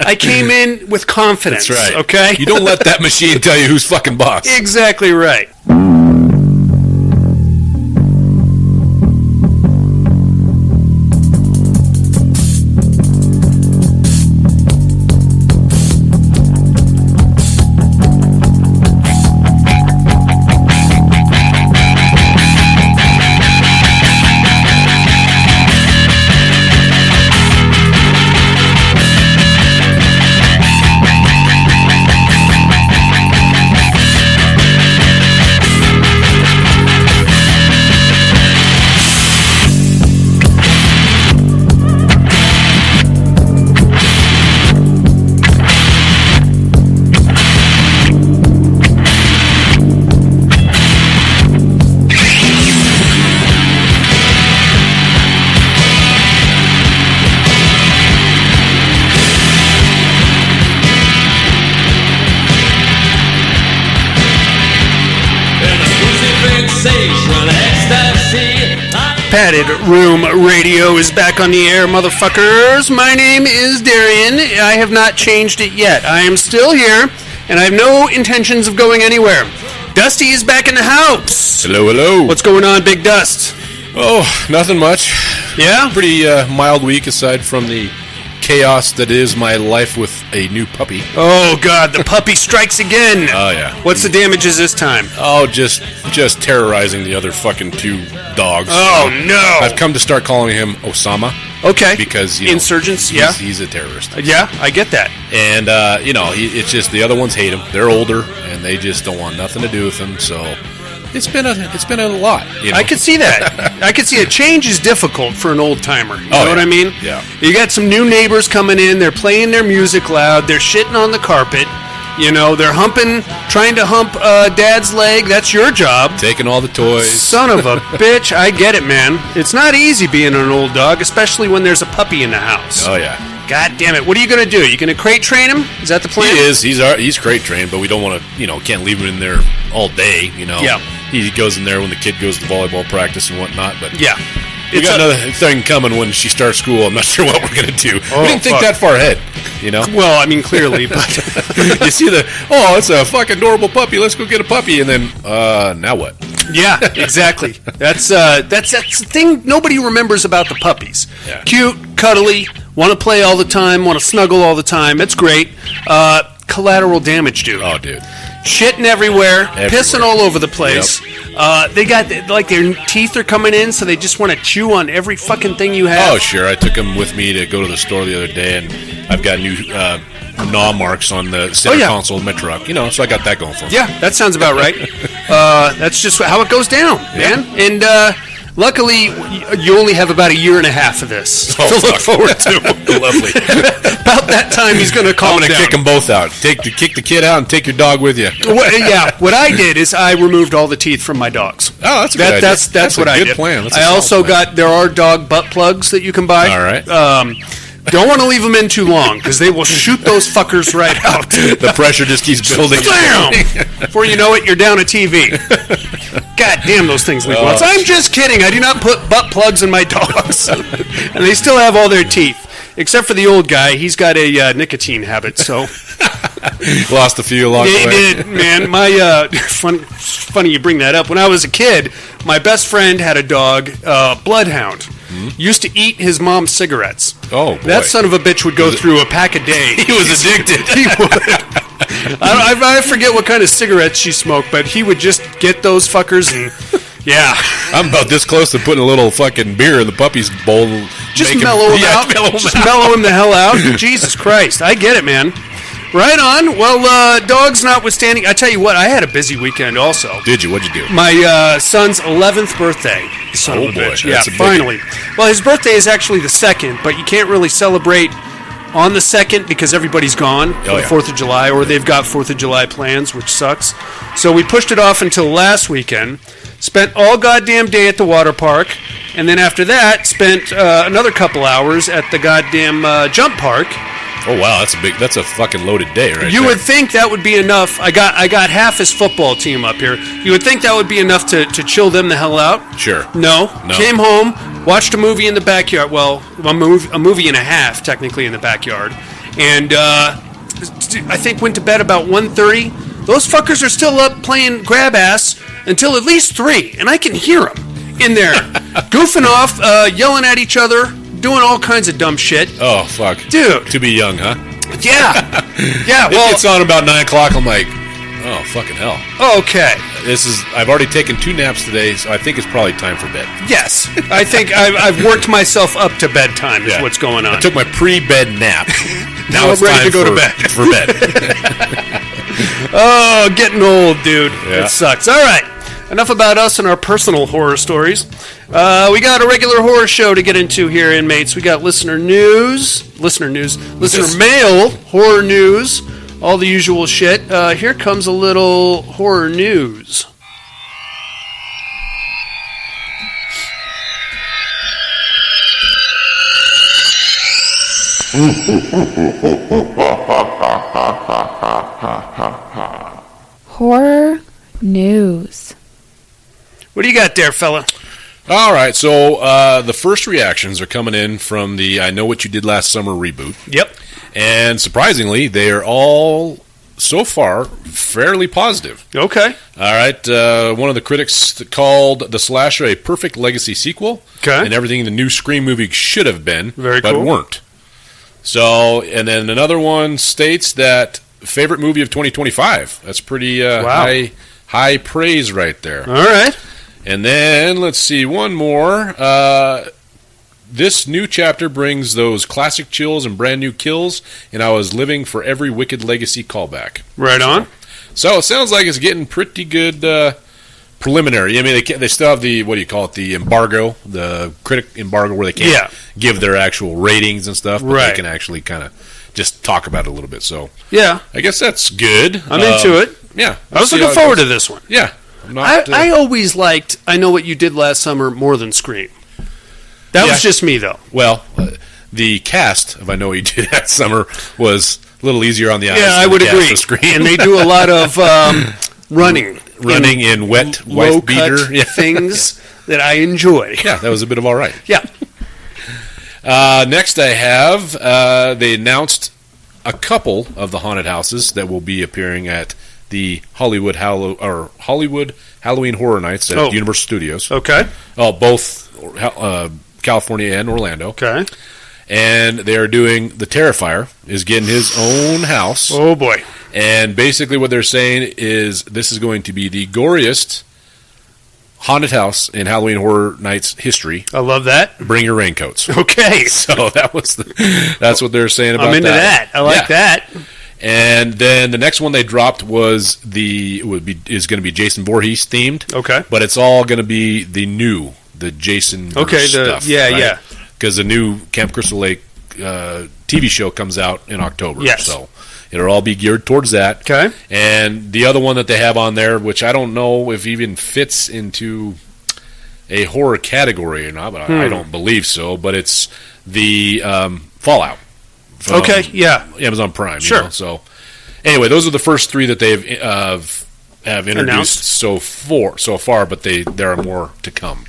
I came in with confidence. That's right. Okay? You don't let that machine tell you who's fucking boss. Exactly right. Padded Room Radio is back on the air, motherfuckers. My name is Darian. I have not changed it yet. I am still here, and I have no intentions of going anywhere. Dusty is back in the house. Hello, hello. What's going on, Big Dust? Oh, nothing much. Yeah? Pretty mild week aside from the chaos that is my life with a new puppy. Oh, God, the puppy strikes again. Oh, yeah. What's the damages this time? Oh, just terrorizing the other fucking two dogs. Oh, no. I've come to start calling him Osama. Okay. Because, insurgents, yeah. He's a terrorist. Yeah, I get that. And, it's just the other ones hate him. They're older, and they just don't want nothing to do with him, so it's been a lot. You know? I could see that. I could see it. Change is difficult for an old timer. You know what I mean? Yeah. You got some new neighbors coming in. They're playing their music loud. They're shitting on the carpet. You know, they're trying to hump Dad's leg. That's your job. Taking all the toys. Son of a bitch. I get it, man. It's not easy being an old dog, especially when there's a puppy in the house. Oh, yeah. God damn it. What are you going to do? You going to crate train him? Is that the plan? He is. He's crate trained, but we don't want to, can't leave him in there all day, Yeah. He goes in there when the kid goes to volleyball practice and whatnot, but yeah. We got another thing coming when she starts school. I'm not sure what we're going to do. Oh, we didn't think that far ahead, Well, I mean, clearly, but you see it's a fucking adorable puppy. Let's go get a puppy, and then now what? Yeah, exactly. That's the thing nobody remembers about the puppies. Yeah. Cute, cuddly, want to play all the time, want to snuggle all the time. It's great. Collateral damage, dude. Oh, dude. Shitting everywhere, pissing all over the place. Yep. They got, their teeth are coming in, so they just want to chew on every fucking thing you have. Oh, sure. I took him with me to go to the store the other day, and I've got new gnaw marks on the center console of my truck. So I got that going for me. Yeah, that sounds about right. That's just how it goes down, man. And luckily, you only have about a year and a half of this to look forward to. Lovely. About that time, he's going to calm down. I'm going to kick them both out. Kick the kid out and take your dog with you. What I did is I removed all the teeth from my dogs. Oh, that's a good idea. That's what I did. Good plan. I also there are dog butt plugs that you can buy. All right. Don't want to leave them in too long because they will shoot those fuckers right out. The pressure just keeps building. Bam! Before you know it, you're down a TV. God damn, those things leave once. I'm just kidding. I do not put butt plugs in my dogs. And they still have all their teeth. Except for the old guy. He's got a nicotine habit, so... Lost a few along the way. They did, man. My funny you bring that up. When I was a kid, my best friend had a dog, Bloodhound. Mm-hmm. Used to eat his mom's cigarettes. Oh, boy. That son of a bitch would go through a pack a day. He was addicted. He would. I forget what kind of cigarettes she smoked, but he would just get those fuckers and... Yeah. I'm about this close to putting a little fucking beer in the puppy's bowl. Just mellow him out. Just mellow him the hell out. Jesus Christ. I get it, man. Right on. Well, dogs notwithstanding, I tell you what, I had a busy weekend also. Did you? What'd you do? My son's 11th birthday. Son of a bitch. Yeah, finally. Well, his birthday is actually the 2nd, but you can't really celebrate on the 2nd because everybody's gone for the 4th of July, or they've got 4th of July plans, which sucks. So we pushed it off until last weekend. Spent all goddamn day at the water park, and then after that, spent another couple hours at the goddamn jump park. Oh wow, that's a fucking loaded day, right? You would think that would be enough. I got half his football team up here. You would think that would be enough to chill them the hell out. Sure. No. Came home, watched a movie in the backyard. Well, a movie and a half technically in the backyard, and I think went to bed about 1:30. Those fuckers are still up playing grab ass until at least 3, and I can hear them in there goofing off, yelling at each other, doing all kinds of dumb shit. Oh, fuck. Dude. To be young, huh? Yeah. Yeah, well... It's on about 9 o'clock. I'm like, oh, fucking hell. Okay. I've already taken 2 naps today, so I think it's probably time for bed. Yes. I think I've worked myself up to bedtime is what's going on. I took my pre-bed nap. Now it's ready to go to bed. For bed. Oh, getting old, dude. Yeah. It sucks. All right. Enough about us and our personal horror stories. We got a regular horror show to get into here, inmates. We got listener mail, horror news, all the usual shit. Here comes a little horror news. Horror news. What do you got there, fella? All right, so the first reactions are coming in from the I Know What You Did Last Summer reboot. Yep. And surprisingly, they are all, so far, fairly positive. Okay. All right, one of the critics called the slasher a perfect legacy sequel. Okay. And everything the new Scream movie should have been, but cool. Weren't. So, and then another one states that favorite movie of 2025. That's pretty high praise right there. All right. And then, let's see, one more. This new chapter brings those classic chills and brand new kills, and I was living for every Wicked Legacy callback. Right on. So it sounds like it's getting pretty good preliminary. I mean, they still have the, what do you call it, the embargo, the critic embargo where they can't give their actual ratings and stuff, but they can actually kind of just talk about it a little bit. So yeah, I guess that's good. I'm into it. Yeah. I was looking forward to this one. Yeah. I always liked I Know What You Did Last Summer more than Scream. That was just me, though. Well, the cast of I Know What You Did Last Summer was a little easier on the eyes. Yeah, I would agree. And they do a lot of running in wet wife beater things that I enjoy. Yeah, that was a bit of all right. Yeah. Next I have, they announced a couple of the haunted houses that will be appearing at the Hollywood Halloween Horror Nights at Universal Studios. Okay. Oh, both California and Orlando. Okay. And they're doing the Terrifier is getting his own house. Oh boy. And basically what they're saying is this is going to be the goriest haunted house in Halloween Horror Nights history. I love that. Bring your raincoats. Okay. So that's what they're saying about that. I'm into that. I like that. And then the next one they dropped is going to be Jason Voorhees themed. Okay. But it's all going to be the Jason stuff. Yeah. Because the new Camp Crystal Lake TV show comes out in October. Yes. So it'll all be geared towards that. Okay. And the other one that they have on there, which I don't know if even fits into a horror category or not, but I don't believe so, but it's the Fallout. Amazon Prime. Sure. You know? So anyway, those are the first 3 that they've have introduced so far, but there are more to come.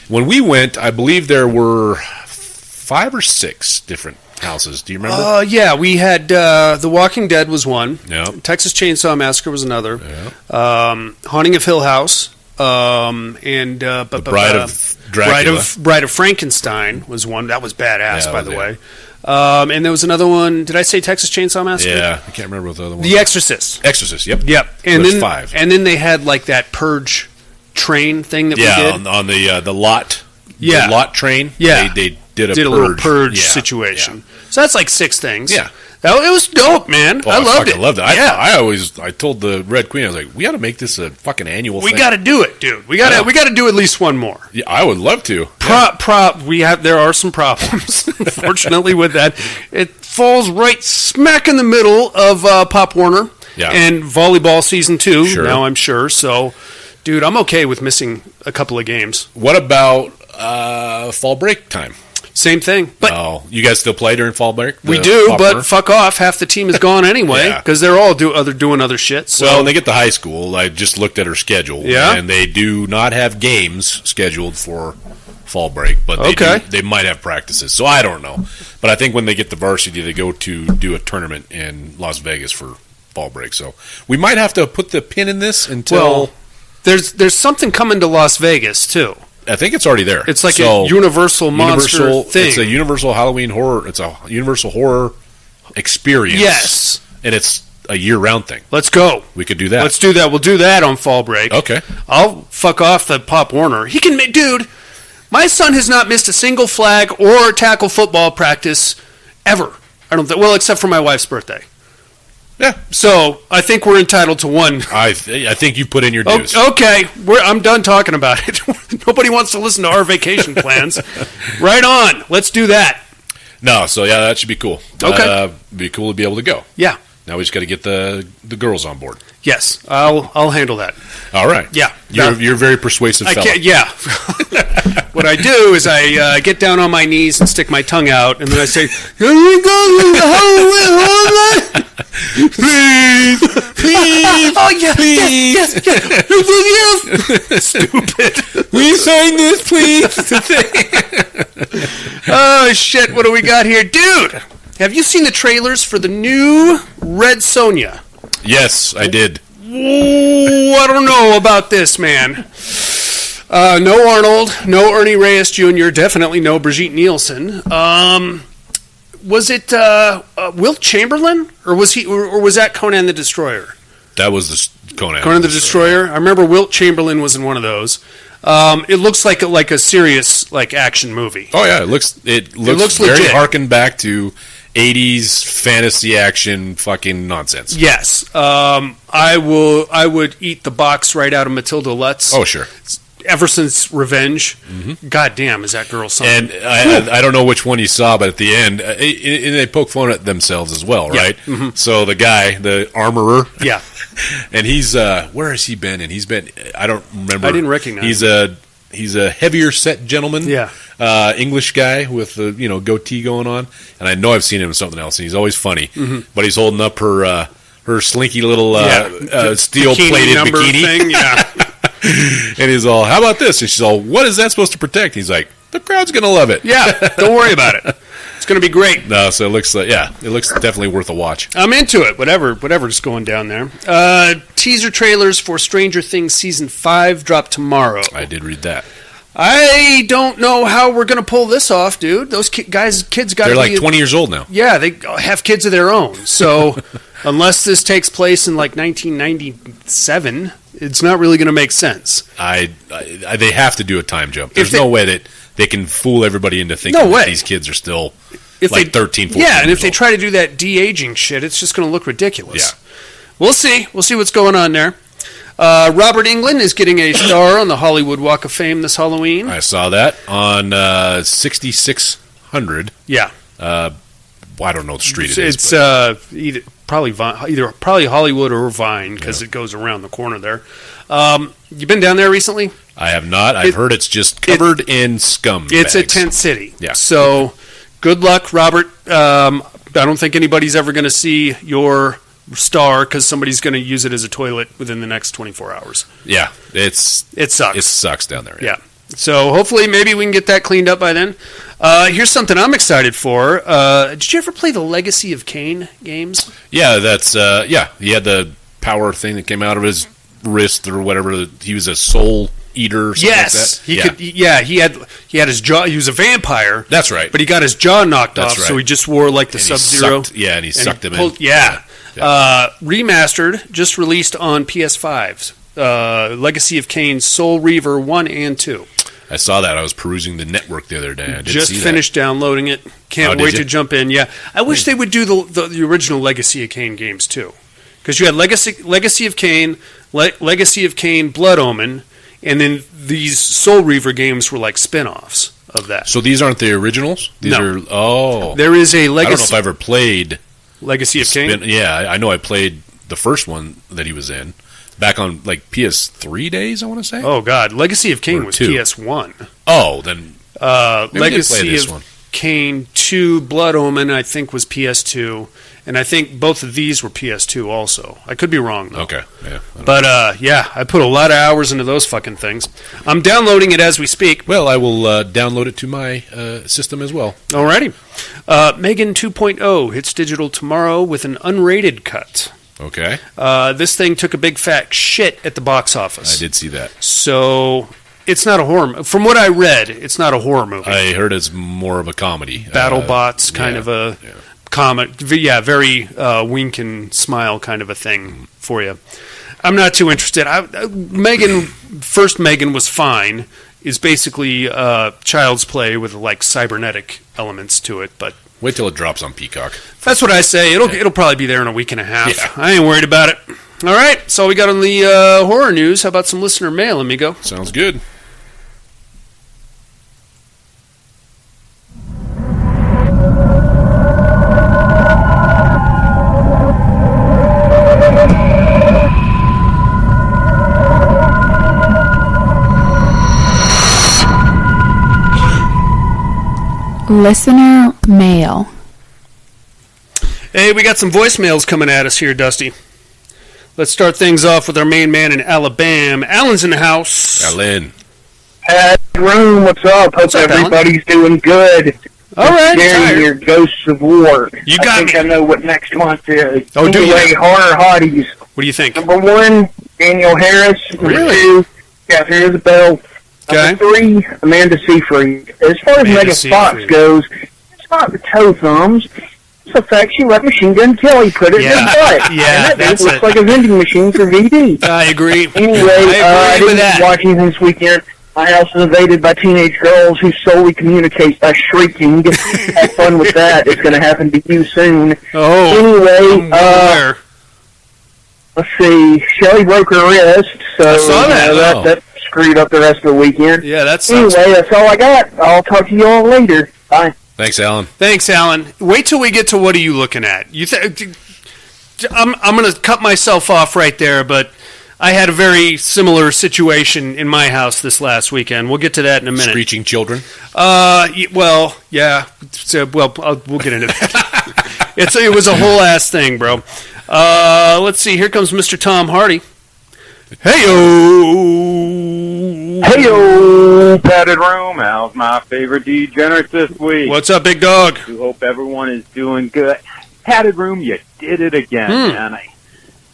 When we went, I believe there were 5 or 6 different houses. Do you remember? Yeah, we had The Walking Dead was one. Yeah. Texas Chainsaw Massacre was another. Yeah. Haunting of Hill House. And Bride of Dracula. Bride of Frankenstein was one. That was badass, by the way. And there was another one. Did I say Texas Chainsaw Massacre? Yeah, I can't remember what the other one was. The Exorcist. Yep. And there's then 5. And then they had like that Purge train thing that we did. on the lot. Yeah. The lot train. Yeah. They did a little purge situation. Yeah. So that's like 6 things. Yeah. It was dope, man. I loved it. I loved it. I told the Red Queen, I was like, we got to make this a fucking annual thing. We got to do it, dude. We got to do at least one more. Yeah, I would love to. There are some problems, unfortunately, with that. It falls right smack in the middle of Pop Warner and volleyball season 2. Sure. Now I'm sure. So, dude, I'm okay with missing a couple of games. What about fall break time? Same thing. But you guys still play during fall break? We do, but fuck off. Half the team is gone anyway because they're all doing other shit. So. Well, when they get to high school, I just looked at her schedule, and they do not have games scheduled for fall break, but they might have practices. So I don't know. But I think when they get to varsity, they go to do a tournament in Las Vegas for fall break. So we might have to put the pin in this until... Well, there's something coming to Las Vegas, too. I think it's already there. It's like a Universal monster thing. It's a Universal Halloween horror. It's a Universal horror experience. Yes. And it's a year-round thing. Let's go. We could do that. Let's do that. We'll do that on fall break. Okay. I'll fuck off the Pop Warner. He can make... Dude, my son has not missed a single flag or tackle football practice ever. I don't think... Well, except for my wife's birthday. Yeah. So, I think we're entitled to one. I think you put in your dues. Okay. I'm done talking about it. Nobody wants to listen to our vacation plans. Right on. Let's do that. No, so yeah, that should be cool. Okay. Be cool to be able to go. Yeah. Now we just got to get the girls on board. Yes. I'll handle that. All right. Yeah. You're a very persuasive fella. Yeah. What I do is I get down on my knees and stick my tongue out, and then I say, "Here we go, please, please, oh yeah, please, yes. Stupid. Will you sign this, please?" Oh shit! What do we got here, dude? Have you seen the trailers for the new Red Sonja? Yes, I did. Ooh, I don't know about this, man. No Arnold, no Ernie Reyes Jr., definitely no Brigitte Nielsen. Was it Wilt Chamberlain, or was that Conan the Destroyer? That was the Conan the Destroyer. I remember Wilt Chamberlain was in one of those. It looks like a serious action movie. Oh yeah, it looks very legit. harken back to 80s fantasy action fucking nonsense. Yes. I would eat the box right out of Matilda Lutz. Oh sure. Ever since Revenge. Mm-hmm. God damn, is that girl something? And I don't know which one you saw, but at the end, they poke fun at themselves as well, right? Yeah. Mm-hmm. So the guy, the armorer, yeah, and he's where has he been? And he's been, I don't remember. I didn't recognize him. He's a heavier set gentleman, yeah, English guy with the goatee going on, and I know I've seen him in something else, and he's always funny. Mm-hmm. But he's holding up her slinky little steel plated bikini thing, yeah. And he's all, "How about this?" And she's all, "What is that supposed to protect?" He's like, "The crowd's gonna love it." Yeah, don't worry about it. It's gonna be great. No, so it looks definitely worth a watch. I'm into it. Whatever's going down there. Teaser trailers for Stranger Things season 5 drop tomorrow. I did read that. I don't know how we're gonna pull this off, dude. Those kids got. They're like 20 years old now. Yeah, they have kids of their own. So unless this takes place in 1997. It's not really going to make sense. They have to do a time jump. There's no way that they can fool everybody into thinking that these kids are still 13, 14 Yeah, and if they old. try to do that de-aging shit, it's just going to look ridiculous. Yeah. We'll see. We'll see what's going on there. Robert Englund is getting a star on the Hollywood Walk of Fame this Halloween. I saw that on 6600. Yeah. I don't know the street It's either probably Hollywood or Vine because it goes around the corner there. You been down there recently? I have not. I've heard it's just covered in scum. It's bags. a tent city. Yeah. So good luck, Robert. I don't think anybody's ever going to see your star because somebody's going to use it as a toilet within the next 24 hours. Yeah. It sucks. It sucks down there. Yeah. So hopefully maybe we can get that cleaned up by then. Here's something I'm excited for. Did you ever play the Legacy of Kain games? Yeah, that's he had the power thing that came out of his wrist or whatever. He was a soul eater or something like that. He could. Yeah, he had his jaw. He was a vampire. That's right. But he got his jaw knocked off, right. so he just wore the Sub-Zero. And he sucked him in. Yeah. Remastered, just released on PS5s. Legacy of Kain, Soul Reaver 1 and 2. I saw that. I was perusing the network the other day. I did just see finished downloading it. Can't wait to jump in. Yeah, I wish they would do the original Legacy of Kain games too, because you had Legacy of Kain, Legacy of Kain, Blood Omen, and then these Soul Reaver games were like spin-offs of that. So these aren't the originals? These are there is a Legacy. I don't know if I ever played Legacy of Kain. Yeah, I know I played the first one that he was in. Back on PS3 days, I want to say. Oh God, Legacy of Kain was PS1. Oh, then Legacy of Kain 2, Blood Omen, I think was PS2, And I think both of these were PS2 also. I could be wrong, though. Okay, yeah. But, I put a lot of hours into those fucking things. I'm downloading it as we speak. Well, I will download it to my system as well. Alrighty. Megan 2.0 hits digital tomorrow with an unrated cut. Okay. This thing took a big fat shit at the box office. I did see that. So... It's not a horror. From what I read, it's not a horror movie. I heard it's more of a comedy. BattleBots, kind of a comic. Yeah, very wink and smile kind of a thing for you. I'm not too interested. Megan was fine. Is basically Child's Play with like cybernetic elements to it, but wait till it drops on Peacock. That's what I say. It'll probably be there in a week and a half. Yeah. I ain't worried about it. All right, so we got on the horror news. How about some listener mail, amigo? Sounds good. Listener mail. Hey, we got some voicemails coming at us here, Dusty. Let's start things off with our main man in Alabama. Alan's in the house. Alan. Hey, room, what's up? Hope everybody's doing good. All right, Sharing your Ghosts of War. You got I think me. I know what next month is. Oh, do you? Anyway, horror hotties. What do you think? Number 1, Daniel Harris. Number Really? 2, Catherine Isabel. Okay. Number 3, Amanda Seyfried. As far as Amanda Megan Fox Seyfried. goes, it's not the toe thumbs. It's the fact she let Machine Gun Kelly put it in her butt. Yeah, and that that's looks it. like a vending machine for VD. I agree. Anyway, I I agree with didn't that. watch anything this weekend. My house is invaded by teenage girls who solely communicate by shrieking. Have fun with that. It's going to happen to you soon. Oh, Anyway, where? let's see. Shelly broke her wrist, so I saw that. that screwed up the rest of the weekend. Yeah, that sucks. Anyway, that's all I got. I'll talk to you all later. Bye. Thanks, Alan. Thanks, Alan. Wait till we get to what are you looking at? I'm going to cut myself off right there, but I had a very similar situation in my house this last weekend. We'll get to that in a minute. Screeching children. Well, yeah. So, we'll get into that. It was a whole ass thing, bro. Let's see. Here comes Mr. Tom Hardy. Hey-o! Hey-o, padded room. How's my favorite degenerates this week? What's up, big dog? I hope everyone is doing good. Padded room, you did it again, man.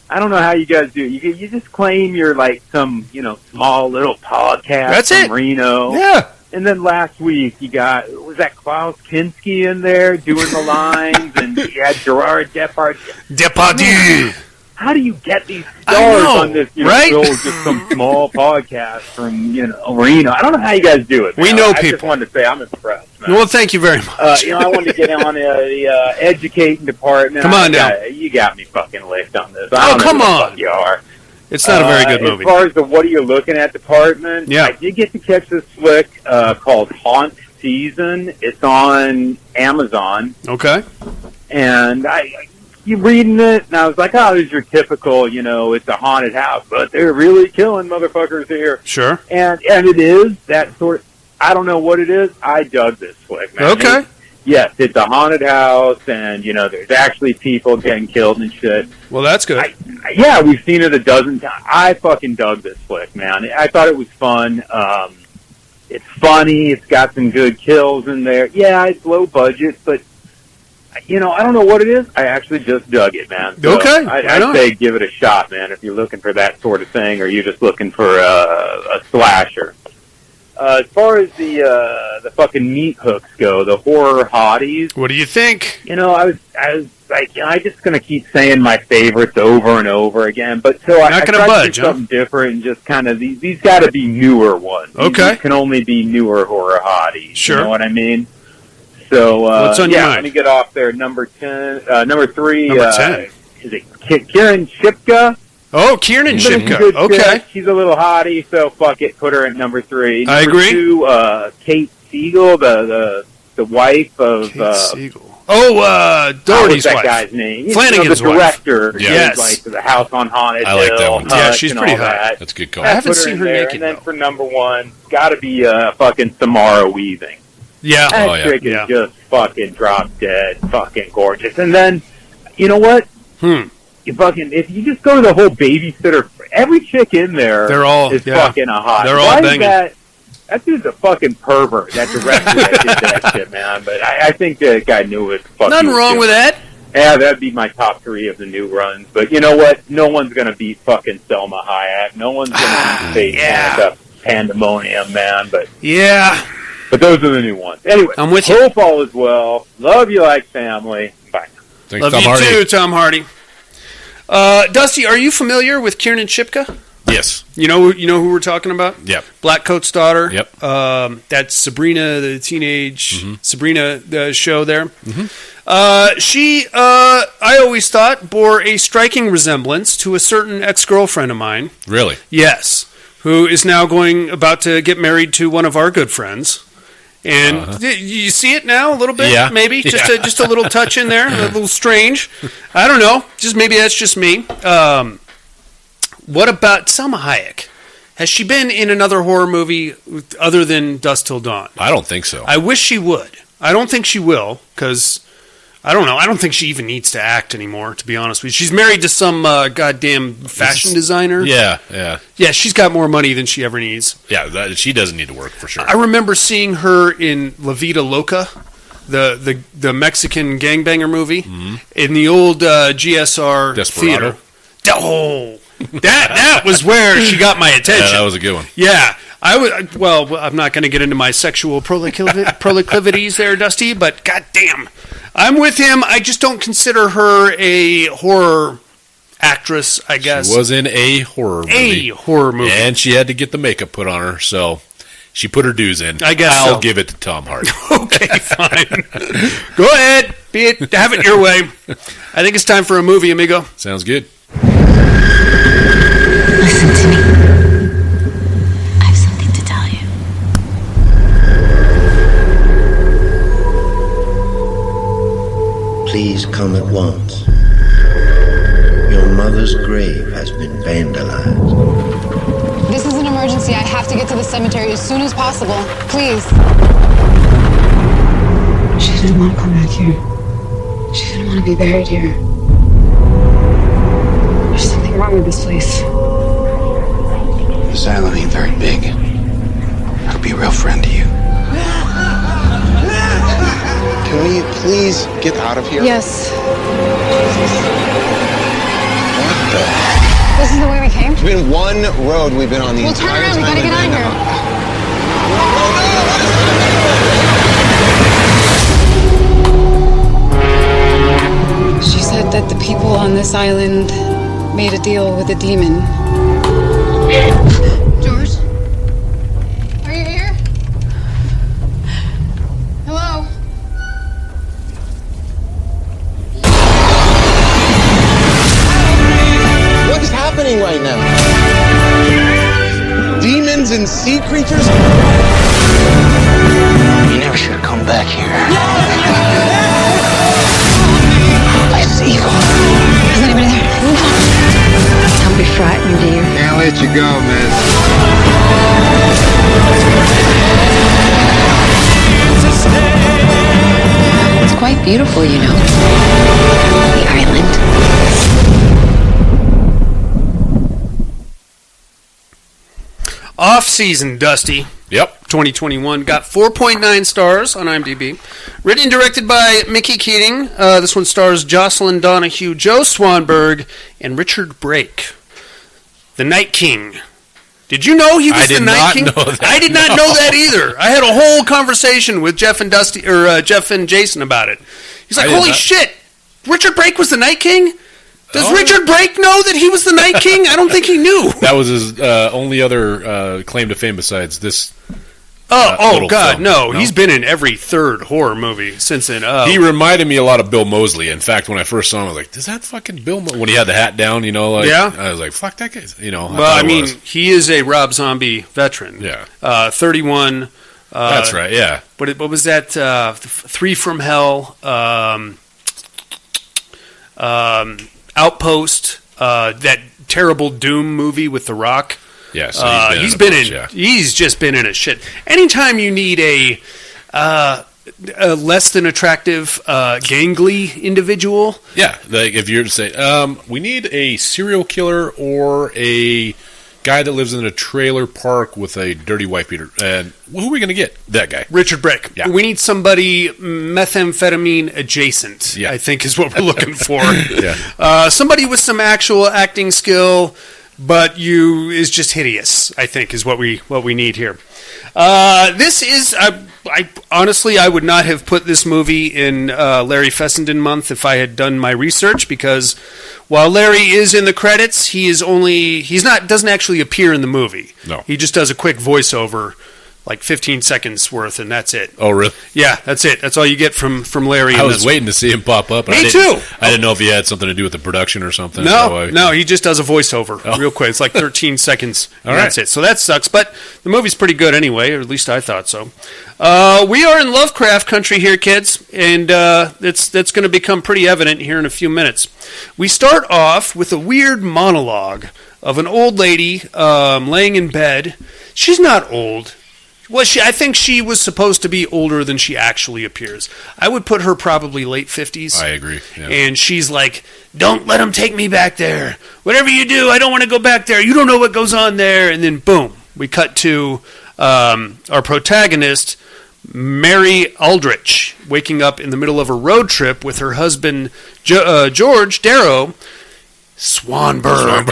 I don't know how you guys do it. You just claim you're like some, small little podcast That's from it. Reno. Yeah. And then last week you was that Klaus Kinski in there doing the lines, and you had Gerard Depardieu. How do you get these I stars know, on this, right? just some small podcast from, Reno? I don't know how you guys do it, man. We know I people. just wanted to say I'm impressed, man. Well, thank you very much. I wanted to get on the educating department. Come on now. You got me fucking licked on this. Oh, come who the on. fuck you are. It's not a very good movie. As far as the what are you looking at department, Yeah. I did get to catch this flick called Offseason. It's on Amazon. Okay. And you reading it, and I was like, oh, this is your typical, it's a haunted house, but they're really killing motherfuckers here. Sure. And it is that sort. I don't know what it is. I dug this flick, man. Okay. Yes, it's a haunted house, and there's actually people getting killed and shit. Well, that's good. Yeah, we've seen it a dozen times. I fucking dug this flick, man. I thought it was fun. It's funny. It's got some good kills in there. Yeah, it's low budget, but I don't know what it is. I actually just dug it, man. So Okay. I'd say give it a shot, man, if you're looking for that sort of thing, or you're just looking for a slasher. As far as the fucking meat hooks go, the horror hotties. What do you think? I was like, I'm just gonna keep saying my favorites over and over again. But so Not I gonna tried budge, to do something different, and just kind of these got to be newer ones. Okay. These can only be newer horror hotties. Sure. You know what I mean? So What's on your mind? let me get off there. Number 10, number 3. Number 10. Is it Kieran Shipka? Oh, Kiernan She's a Shipka. good Okay. chick. She's a little hottie, so fuck it. Put her at number 3. I agree. Number 2, Kate Siegel, the wife of Kate Siegel. Oh, Doherty's what's that wife. guy's name? Flanagan's the wife. director. Yes. Like the House on Haunted I like Hill. that one. Yeah, she's and pretty all hot. that. That's a good call. I haven't Put her seen in her there. naked, And then though. for number 1, got to be fucking Samara Weaving. Yeah. That Oh, yeah. chick is Yeah. just fucking drop dead, fucking gorgeous. And then, you know what? You fucking, if you just go to the whole babysitter, every chick in there is fucking a hot. They're all banging. That dude's a fucking pervert. That director that did that shit, man. But I think that guy knew it. Nothing wrong with that. Yeah, that'd be my top 3 of the new runs. But you know what? No one's going to beat fucking Selma Hayek. No one's going to beat Monica Pandemonium, man. But but those are the new ones. Anyway, I'm with you. Hope all is well. Love you like family. Bye. Thanks, Love Tom you Hardy. too, Tom Hardy. Dusty, are you familiar with Kiernan Shipka? Yes. You know who we're talking about? Yep. Blackcoat's daughter. Yep. That's Sabrina, the teenage Sabrina show there. Mm-hmm. She, I always thought, bore a striking resemblance to a certain ex-girlfriend of mine. Really? Yes. Who is now about to get married to one of our good friends. And you see it now a little bit, maybe? Just a little touch in there, a little strange. I don't know. Maybe that's just me. What about Selma Hayek? Has she been in another horror movie other than Dusk Till Dawn? I don't think so. I wish she would. I don't think she will, because, I don't know, I don't think she even needs to act anymore, to be honest with you. She's married to some goddamn fashion designer. Yeah. Yeah, she's got more money than she ever needs. Yeah, she doesn't need to work, for sure. I remember seeing her in La Vida Loca, the Mexican gangbanger movie, in the old GSR Desperado. theater. Oh, that was where she got my attention. Yeah, that was a good one. Yeah. I'm not going to get into my sexual proclivities there, Dusty, but goddamn, I'm with him. I just don't consider her a horror actress, I guess. She was in a horror movie. And she had to get the makeup put on her, so she put her dues in. I guess I'll give it to Tom Hardy. Okay, fine. Go ahead. Have it your way. I think it's time for a movie, amigo. Sounds good. Listen to me. I have something to tell you. Please come at once. Your mother's grave has been vandalized. This is an emergency. I have to get to the cemetery as soon as possible. Please. She didn't want to come back here. She didn't want to be buried here. There's something wrong with this place. This island ain't very big. I could be a real friend to you. Can we please get out of here? Yes. What the? This is the way we came? It's been one road we've been on the entire time. Well, turn around. We gotta get out of here. She said that the people on this island made a deal with a demon. George? Are you here? Hello? What is happening right now? Demons and sea creatures? You never should have come back here. It's evil. Is anybody there? Don't be frightened, dear. Can't let you go, man. It's quite beautiful, you know. The island. Offseason, Dusty. Yep. 2021. Got 4.9 stars on IMDb. Written and directed by Mickey Keating. This one stars Jocelyn Donahue, Joe Swanberg, and Richard Brake. The Night King. Did you know he was the Night King? I did not know that either. I had a whole conversation with Jeff and Jason about it. He's like, "Holy shit! Richard Brake was the Night King? Does Richard Brake know that he was the Night King? I don't think he knew." That was his only other claim to fame besides this. Oh God, film. No! He's been in every third horror movie since then. He reminded me a lot of Bill Moseley. In fact, when I first saw him, I was like, "Is that fucking Bill?" When he had the hat down, you know, like, yeah. I was like, "Fuck that guy," you know. Well, I mean, he is a Rob Zombie veteran. Yeah, 31. That's right. Yeah. What was that? 3 from Hell. Outpost. That terrible Doom movie with The Rock. Yeah, so he's just been in a shit. Anytime you need a less than attractive, gangly individual. Yeah, like if you're to say, we need a serial killer or a guy that lives in a trailer park with a dirty wife beater. And who are we going to get? That guy. Richard Brake. Yeah. We need somebody methamphetamine adjacent, I think is what we're looking for. Somebody with some actual acting skill, but is just hideous, I think, is what we need here. This is, I honestly, I would not have put this movie in Larry Fessenden month if I had done my research, because while Larry is in the credits, doesn't actually appear in the movie. No. He just does a quick voiceover, like 15 seconds worth, and that's it. Oh, really? Yeah, that's it. That's all you get from Larry. I was waiting to see him pop up. Me too. I didn't know if he had something to do with the production or something. No, he just does a voiceover real quick. It's like 13 seconds. And that's it. So that sucks. But the movie's pretty good anyway, or at least I thought so. We are in Lovecraft country here, kids, and that's going to become pretty evident here in a few minutes. We start off with a weird monologue of an old lady laying in bed. She's not old. Well, I think she was supposed to be older than she actually appears. I would put her probably late 50s. I agree. Yeah. And she's like, "Don't let him take me back there. Whatever you do, I don't want to go back there. You don't know what goes on there." And then, boom, we cut to our protagonist, Mary Aldrich, waking up in the middle of a road trip with her husband, George Darrow. Swanberg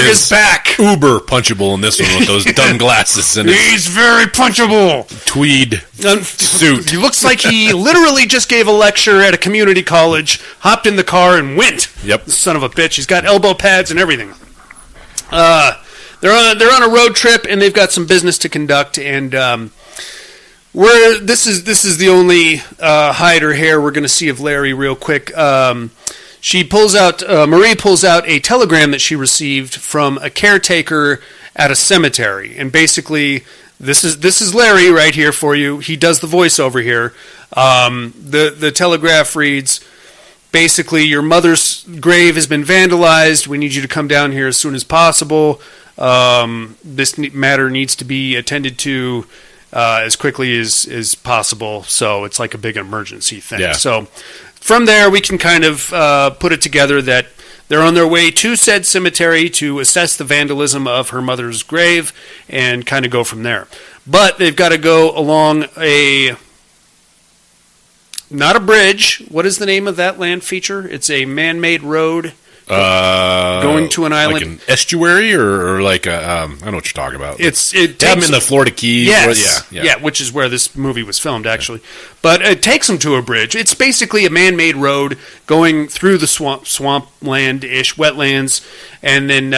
is back. Uber punchable in this one with those dumb glasses. And he's very punchable. Tweed suit. He looks like he literally just gave a lecture at a community college, hopped in the car, and went. Yep. Son of a bitch. He's got elbow pads and everything. They're on a road trip, and they've got some business to conduct, and this is the only hide or hair we're going to see of Larry real quick. Marie pulls out a telegram that she received from a caretaker at a cemetery, and basically this is Larry right here for you. He does the voiceover here. The telegraph reads, basically, your mother's grave has been vandalized. We need you to come down here as soon as possible. This matter needs to be attended to as quickly as possible, so it's like a big emergency thing. Yeah. So from there, we can kind of put it together that they're on their way to said cemetery to assess the vandalism of her mother's grave and kind of go from there. But they've got to go along not a bridge. What is the name of that land feature? It's a man-made road. Going to an island, like an estuary, or like I don't know what you're talking about. It takes them in the Florida Keys. Yes, yeah, which is where this movie was filmed, actually. But it takes them to a bridge. It's basically a man-made road going through the swampland-ish wetlands, and then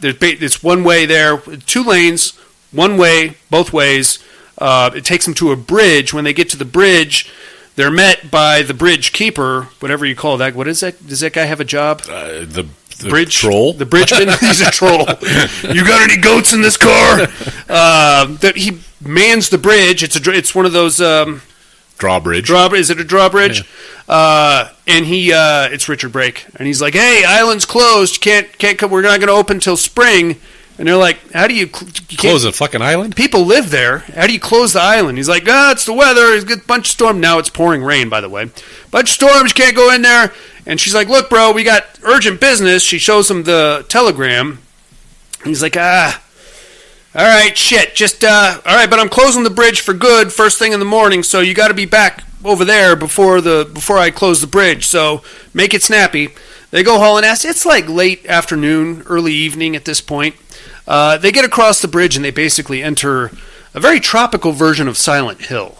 it's one way there, 2 lanes, one way, both ways. It takes them to a bridge. When they get to the bridge, they're met by the bridge keeper, whatever you call that. What is that? Does that guy have a job? The bridge troll? The bridgeman? He's a troll. You got any goats in this car? He mans the bridge. It's one of those... drawbridge. Is it a drawbridge? Yeah. And it's Richard Brake. And he's like, "Hey, island's closed. Can't come. We're not going to open till spring." And they're like, "How do you close a fucking island? People live there. How do you close the island?" He's like, "It's the weather. It's a bunch of storms." Now it's pouring rain, by the way. Bunch of storms. Can't go in there. And she's like, "Look, bro, we got urgent business." She shows him the telegram. He's like, all right, shit. Just, all right, but I'm closing the bridge for good first thing in the morning, so you got to be back over there before I close the bridge. So make it snappy. They go hauling ass. It's like late afternoon, early evening at this point. They get across the bridge and they basically enter a very tropical version of Silent Hill.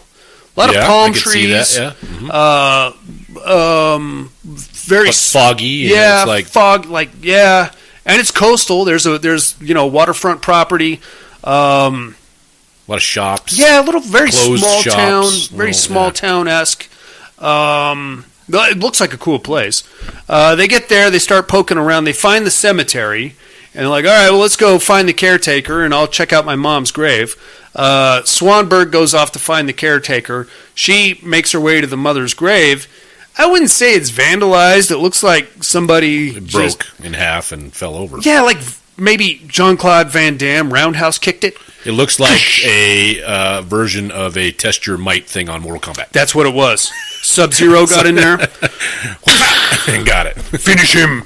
A lot of palm trees. See that, yeah. Mm-hmm. Very foggy. Yeah, it's like fog. Like and it's coastal. There's waterfront property. A lot of shops. Yeah, a little very small shops. Town, very small town-esque. It looks like a cool place. They get there, they start poking around, they find the cemetery, and they're like, "All right, well, let's go find the caretaker, and I'll check out my mom's grave." Swanberg goes off to find the caretaker. She makes her way to the mother's grave. I wouldn't say it's vandalized. It looks like somebody broke in half and fell over. Yeah, like maybe Jean-Claude Van Damme roundhouse kicked it. It looks like a version of a test your might thing on Mortal Kombat. That's what it was. Sub-Zero got in there. And got it. Finish him.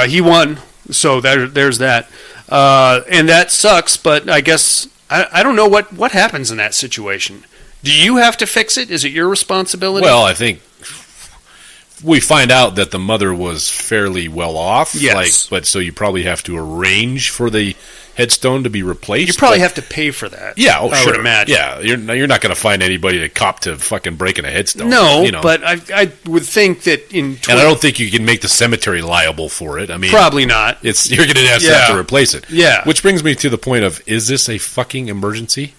He won. So there's that. And that sucks, but I guess I don't know what happens in that situation. Do you have to fix it? Is it your responsibility? Well, I think we find out that the mother was fairly well off. Yes. But so you probably have to arrange for the headstone to be replaced. You probably have to pay for that. Yeah, I would imagine. Yeah, you're not going to find anybody to cop to fucking breaking a headstone. No, but I would think that and I don't think you can make the cemetery liable for it. I mean, probably not. You're going to have to replace it. Yeah. Which brings me to the point of, is this a fucking emergency?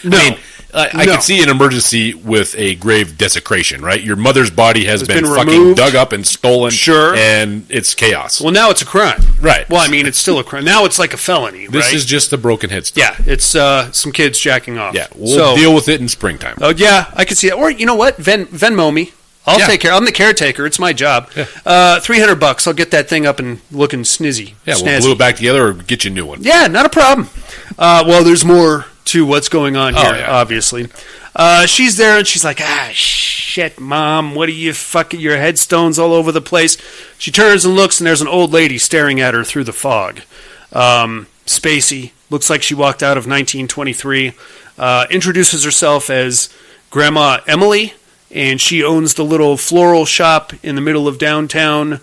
No. I mean, I could see an emergency with a grave desecration, right? Your mother's body has been fucking removed. dug up and stolen, Sure, and it's chaos. Well, now it's a crime, right? Well, I mean, it's still a crime. Now it's like a felony. This is just a broken headstone. Yeah, it's some kids jacking off. Yeah, we'll deal with it in springtime. Oh, yeah, I could see that. Or you know what? Venmo me. I'll take care. I'm the caretaker. It's my job. Yeah. $300. I'll get that thing up and looking snizzy. Yeah, snazzy. We'll glue it back together or get you a new one. Yeah, not a problem. Well, there's more to what's going on here, obviously. She's there and she's like, shit, Mom, what are you fucking, your headstone's all over the place. She turns and looks and there's an old lady staring at her through the fog. Spacey, looks like she walked out of 1923, introduces herself as Grandma Emily, and she owns the little floral shop in the middle of downtown,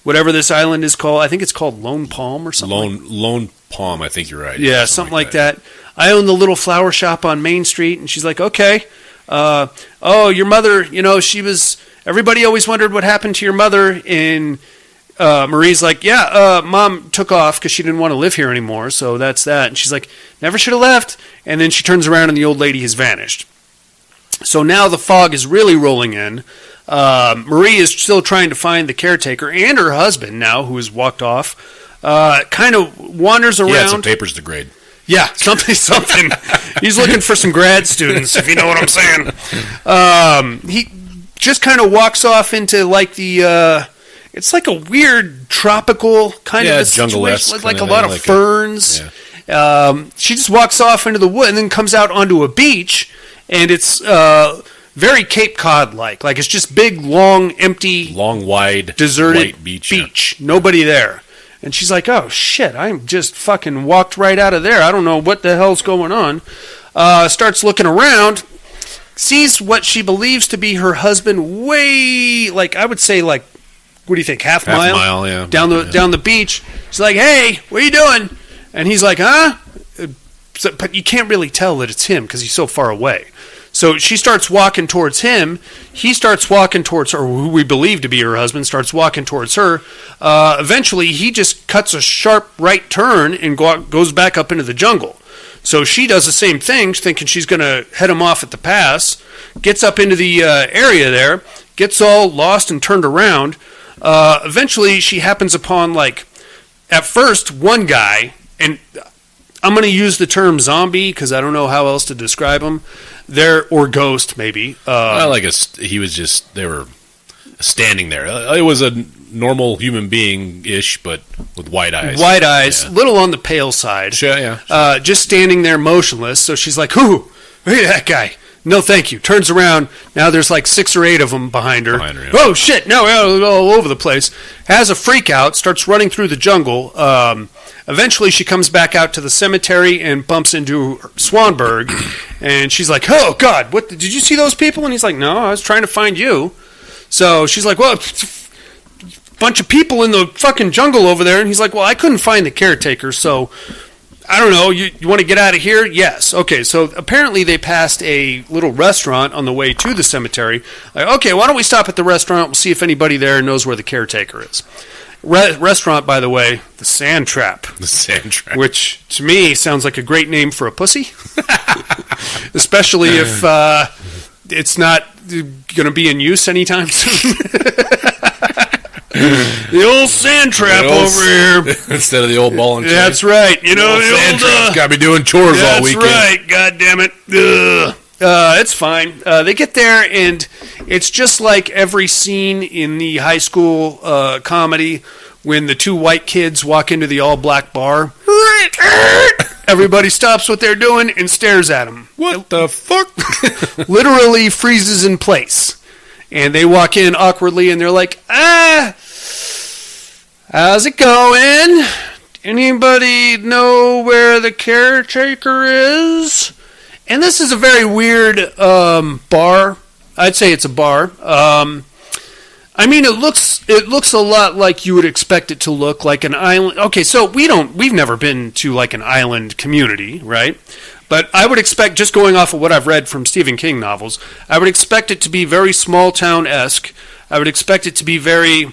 whatever this island is called. I think it's called Lone Palm or something. Lone Palm, I think you're right. Yeah, something like that. I own the little flower shop on Main Street. And she's like, okay. Your mother, she was, everybody always wondered what happened to your mother. And Marie's like, Mom took off because she didn't want to live here anymore. So that's that. And she's like, never should have left. And then she turns around and the old lady has vanished. So now the fog is really rolling in. Marie is still trying to find the caretaker and her husband now, who has walked off. Kind of wanders around. Yeah, some papers to grade. Yeah, something. He's looking for some grad students, if you know what I'm saying. He just kind of walks off into like the. It's like a weird tropical kind of a situation, like a lot of ferns. Yeah. She just walks off into the wood and then comes out onto a beach. And it's very Cape Cod-like. Like, it's just big, long, empty... long, wide, deserted white beach. Yeah. Nobody there. And she's like, oh, shit, I just fucking walked right out of there. I don't know what the hell's going on. Starts looking around, sees what she believes to be her husband way, like, I would say, like, what do you think, half mile? Half mile, yeah. Down the beach. She's like, hey, what are you doing? And he's like, huh? But you can't really tell that it's him because he's so far away. So she starts walking towards him. He starts walking towards her, who we believe to be her husband, starts walking towards her. Eventually, he just cuts a sharp right turn and goes back up into the jungle. So she does the same thing, thinking she's going to head him off at the pass, gets up into the area there, gets all lost and turned around. Eventually, she happens upon, like, at first, one guy, and I'm going to use the term zombie because I don't know how else to describe him. Or ghost, maybe. He was just, they were standing there. It was a normal human being-ish, but with white eyes. White eyes, little on the pale side. Sure, yeah. Just standing there motionless. So she's like, look at that guy. No, thank you. Turns around. Now there's like 6 or 8 of them behind her. Yeah. Oh, shit. No, all over the place. Has a freak out. Starts running through the jungle. Eventually, she comes back out to the cemetery and bumps into Swanberg. And she's like, oh, God, what? Did you see those people? And he's like, no, I was trying to find you. So she's like, well, bunch of people in the fucking jungle over there. And he's like, well, I couldn't find the caretaker, so... I don't know, you want to get out of here? Yes. Okay, so apparently they passed a little restaurant on the way to the cemetery. Like, okay, why don't we stop at the restaurant? We'll see if anybody there knows where the caretaker is. Restaurant, by the way, the Sand Trap. The Sand Trap. Which, to me, sounds like a great name for a pussy. Especially if it's not going to be in use anytime soon. The old Sand Trap over here. Instead of the old ball and chain. That's right. You know, the Sand Trap's got to be doing chores all weekend. That's right. God damn it. It's fine. They get there, and it's just like every scene in the high school comedy when the two white kids walk into the all-black bar. Everybody stops what they're doing and stares at them. What the fuck? Literally freezes in place. And they walk in awkwardly, and they're like, how's it going? Anybody know where the caretaker is? And this is a very weird bar. I'd say it's a bar. I mean, it looks a lot like you would expect it to look, like an island. Okay, so we've never been to like an island community, right? But I would expect, just going off of what I've read from Stephen King novels, I would expect it to be very small town-esque. I would expect it to be very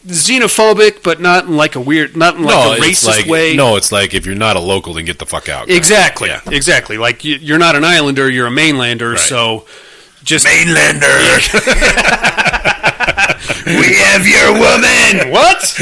xenophobic, but not in like a weird, not in like a racist way. No, it's like if you're not a local, then get the fuck out. Exactly, exactly. Like you're not an islander, you're a mainlander, right. So just mainlander. We have your woman. What?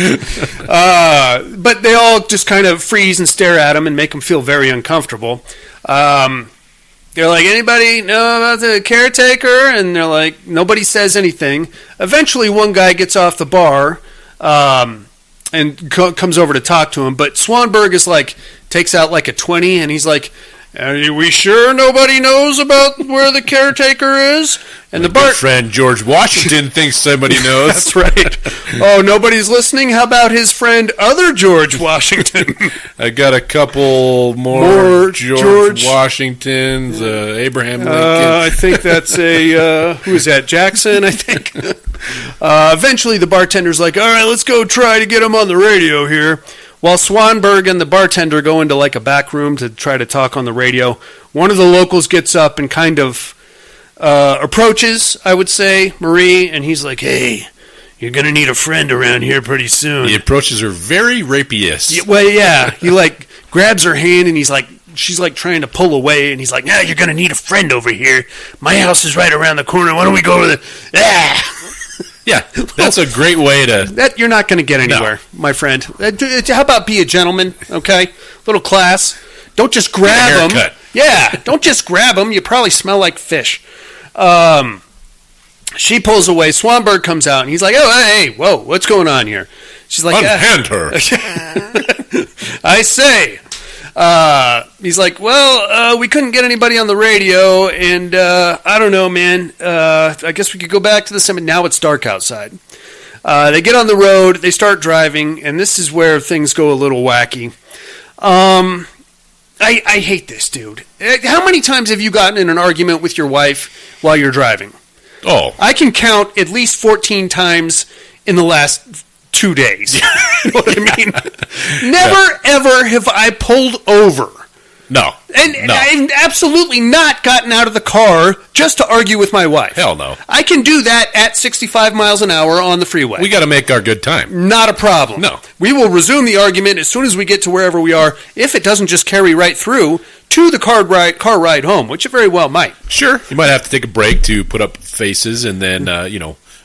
But they all just kind of freeze and stare at him and make him feel very uncomfortable. They're like, anybody know about the caretaker? And they're like, nobody says anything. Eventually, one guy gets off the bar and comes over to talk to him. But Swanberg is like, takes out like a 20, and he's like, are we sure nobody knows about where the caretaker is? And my good friend George Washington thinks somebody knows. That's right. Oh, nobody's listening? How about his friend other George Washington? I got a couple more George Washingtons, Abraham Lincoln. I think that's who is that, Jackson, I think? Eventually the bartender's like, all right, let's go try to get him on the radio here. While Swanberg and the bartender go into like a back room to try to talk on the radio, one of the locals gets up and kind of approaches, I would say, Marie, and he's like, hey, you're going to need a friend around here pretty soon. He approaches her very rapiest. Yeah, well, yeah. He like grabs her hand and he's like, she's like trying to pull away, and he's like, nah, you're going to need a friend over here. My house is right around the corner. Why don't we go to the... Yeah, that's a great way to... That you're not going to get anywhere, my friend. How about be a gentleman, okay? Little class. Don't just grab them. Yeah, don't just grab them. You probably smell like fish. She pulls away. Swanberg comes out, and he's like, oh, hey, whoa, what's going on here? She's like... Unhand her. I say... he's like, well, we couldn't get anybody on the radio, and I don't know, man. I guess we could go back to the cemetery. Now it's dark outside. They get on the road, they start driving, and this is where things go a little wacky. I hate this, dude. How many times have you gotten in an argument with your wife while you're driving? Oh. I can count at least 14 times in the last 2 days. You know what I mean? Never, ever have I pulled over. No. And I've absolutely not gotten out of the car just to argue with my wife. Hell no. I can do that at 65 miles an hour on the freeway. We got to make our good time. Not a problem. No. We will resume the argument as soon as we get to wherever we are, if it doesn't just carry right through to the car ride home, which it very well might. Sure. You might have to take a break to put up faces and then,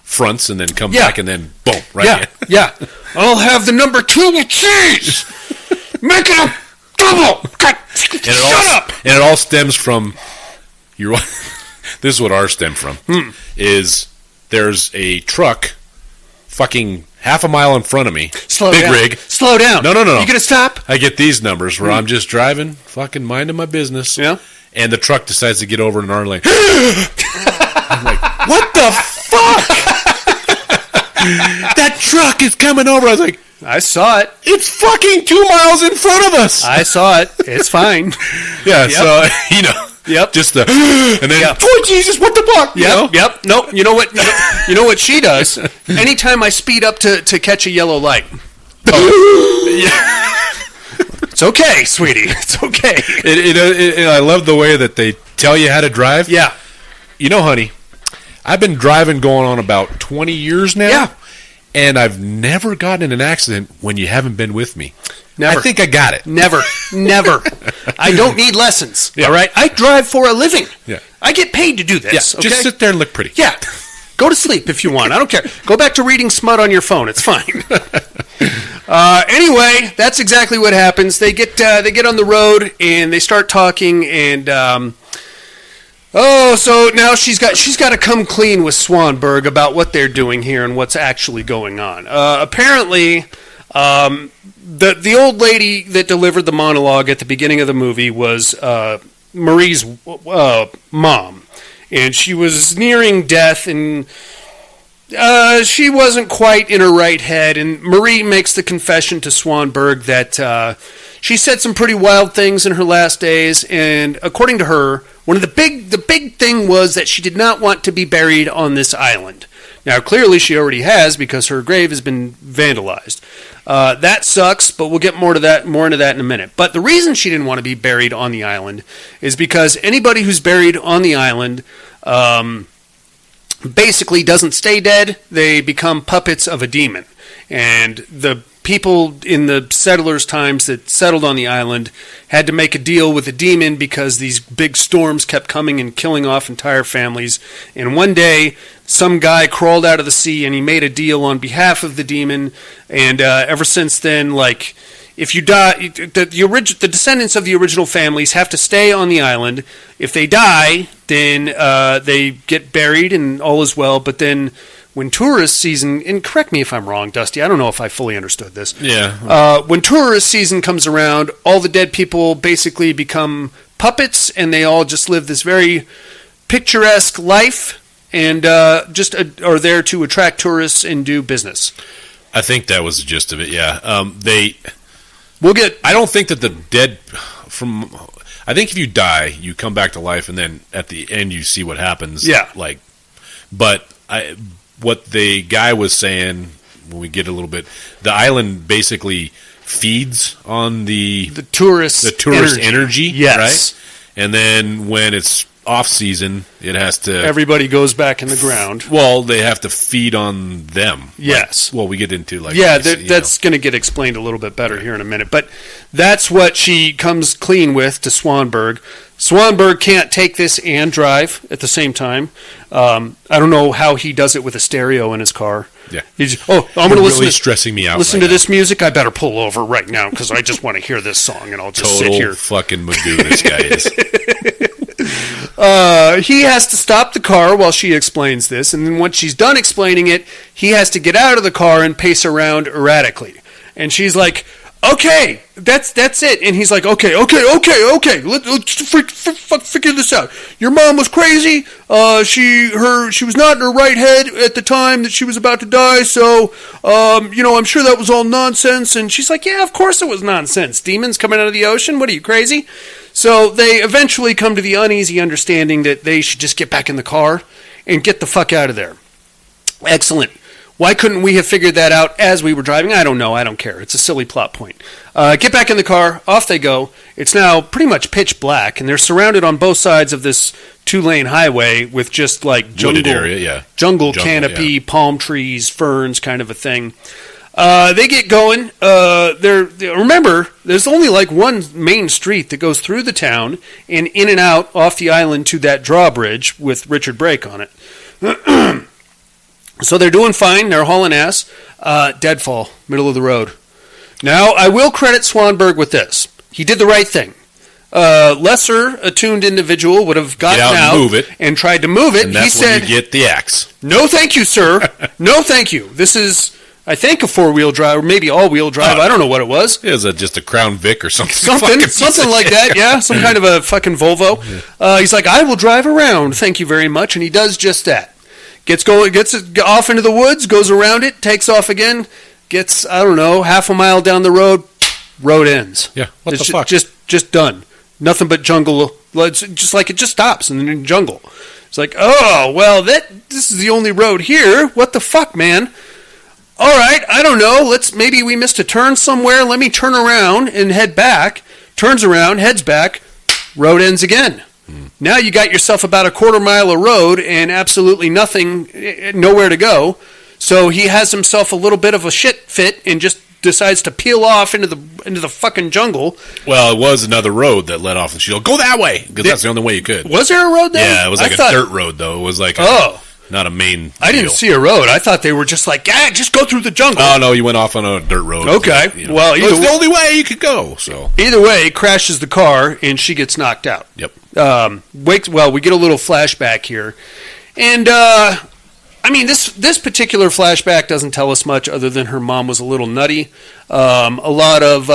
fronts and then come back and then boom, right? Yeah. I'll have the number 2 with cheese. Make it a double. Shut up. And it all stems from your. This is what ours stem from. Is there's a truck, fucking half a mile in front of me. Big rig. Slow down. No. You gonna stop? I get these numbers where I'm just driving, fucking minding my business. Yeah. And the truck decides to get over in our lane. I'm like, what the fuck? That truck is coming over. I was like, I saw it. It's fucking 2 miles in front of us. I saw it. It's fine. Yeah, Yep. so, Yep. just the, and then, oh, Jesus, what the fuck? Yep. No, you know what? You know what she does? Anytime I speed up to catch a yellow light. It's okay, sweetie. It's okay. I love the way that they tell you how to drive. Yeah. Honey, I've been driving going on about 20 years now. Yeah. And I've never gotten in an accident when you haven't been with me. Never. I think I got it. Never. I don't need lessons. Yeah. All right? I drive for a living. Yeah. I get paid to do this. Yeah. Okay? Just sit there and look pretty. Yeah. Go to sleep if you want. I don't care. Go back to reading smut on your phone. It's fine. Anyway, that's exactly what happens. They get on the road and they start talking, and Oh, so now she's got to come clean with Swanberg about what they're doing here and what's actually going on. Apparently, the old lady that delivered the monologue at the beginning of the movie was Marie's mom, and she was nearing death, and she wasn't quite in her right head. And Marie makes the confession to Swanberg that she said some pretty wild things in her last days, and according to her, the big thing was that she did not want to be buried on this island. Now, clearly she already has, because her grave has been vandalized. That sucks, but we'll get more into that in a minute. But the reason she didn't want to be buried on the island is because anybody who's buried on the island basically doesn't stay dead. They become puppets of a demon. And the people in the settlers' times that settled on the island had to make a deal with the demon because these big storms kept coming and killing off entire families. And one day, some guy crawled out of the sea and he made a deal on behalf of the demon. And ever since then, like, if you die, the descendants of the original families have to stay on the island. If they die, then they get buried and all is well. But then when tourist season, and correct me if I'm wrong, Dusty, I don't know if I fully understood this. Yeah. When tourist season comes around, all the dead people basically become puppets, and they all just live this very picturesque life, and just are there to attract tourists and do business. I think that was the gist of it. Yeah. I don't think that the dead I think if you die, you come back to life, and then at the end you see what happens. Yeah. What the guy was saying, when we get a little bit, the island basically feeds on the tourist energy, yes. Right? And then when it's off season, it has to. Everybody goes back in the ground. Well, they have to feed on them. Yes. We get into that's going to get explained a little bit better here in a minute. But that's what she comes clean with to Swanberg. Swanberg can't take this and drive at the same time. I don't know how he does it with a stereo in his car. Yeah. I'm going to listen. Really stressing me out. Listen to this music. I better pull over right now because I just want to hear this song, and I'll just sit here. Total fucking Magoo, this guy is. He has to stop the car while she explains this, and then once she's done explaining it, he has to get out of the car and pace around erratically. And she's like, "Okay, that's it." And he's like, "Okay, let's figure this out. Your mom was crazy. She was not in her right head at the time that she was about to die. So, I'm sure that was all nonsense." And she's like, "Yeah, of course it was nonsense. Demons coming out of the ocean. What are you, crazy?" So they eventually come to the uneasy understanding that they should just get back in the car and get the fuck out of there. Excellent. Why couldn't we have figured that out as we were driving? I don't know. I don't care. It's a silly plot point. Get back in the car. Off they go. It's now pretty much pitch black, and they're surrounded on both sides of this 2-lane highway with just like jungle canopy, palm trees, ferns, kind of a thing. They get going. Remember, there's only like one main street that goes through the town and in and out off the island to that drawbridge with Richard Brake on it. So they're doing fine. They're hauling ass. Deadfall, middle of the road. Now, I will credit Swanberg with this. He did the right thing. Lesser attuned individual would have gotten out and tried to move it. And that's he said, when you get the axe. "No, thank you, sir. No, thank you. This is, I think, a 4-wheel drive, or maybe all-wheel drive. I don't know what it was. It was just a Crown Vic or something. Something like that, yeah. Some kind of a fucking Volvo. He's like, "I will drive around. Thank you very much." And he does just that. Gets off into the woods, goes around it, takes off again, gets, I don't know, half a mile down the road, road ends. Yeah, what the fuck? Just done. Nothing but jungle. It's just like it just stops in the jungle. It's like, oh, well, this is the only road here. What the fuck, man? All right, I don't know. Maybe we missed a turn somewhere. Let me turn around and head back. Turns around, heads back, road ends again. Now you got yourself about a quarter mile of road and absolutely nothing, nowhere to go. So he has himself a little bit of a shit fit and just decides to peel off into the fucking jungle. Well, it was another road that led off the shield. Go that way, because that's the only way you could. Was there a road there? Yeah, it was like a dirt road, though. It was like not a main I didn't see a road. I thought they were just like, just go through the jungle. Oh, no, you went off on a dirt road. Okay. Well, it's the only way you could go. So either way, crashes the car, and she gets knocked out. Yep. We get a little flashback here. And, this particular flashback doesn't tell us much other than her mom was a little nutty. A lot of,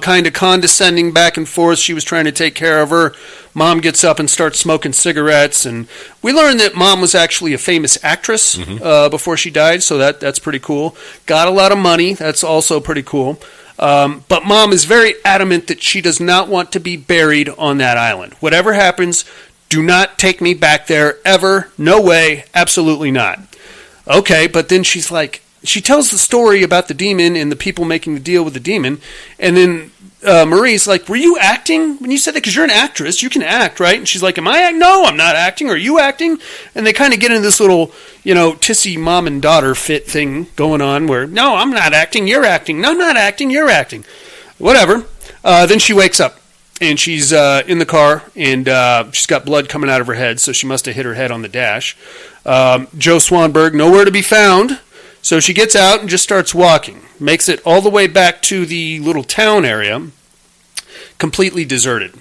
kind of condescending back and forth. She was trying to take care of her. Mom gets up and starts smoking cigarettes. And we learned that Mom was actually a famous actress before she died, so that's pretty cool. Got a lot of money. That's also pretty cool. But Mom is very adamant that she does not want to be buried on that island. Whatever happens, do not take me back there ever. No way. Absolutely not. Okay, but then she's like, she tells the story about the demon and the people making the deal with the demon. And then Marie's like, were you acting when you said that? Because you're an actress. You can act, right? And she's like, am I acting? No, I'm not acting. Are you acting? And they kind of get into this little, tissy mom and daughter fit thing going on where, no, I'm not acting. You're acting. No, I'm not acting. You're acting. Whatever. Then she wakes up. And she's in the car, and she's got blood coming out of her head, so she must have hit her head on the dash. Joe Swanberg, nowhere to be found, so she gets out and just starts walking. Makes it all the way back to the little town area, completely deserted.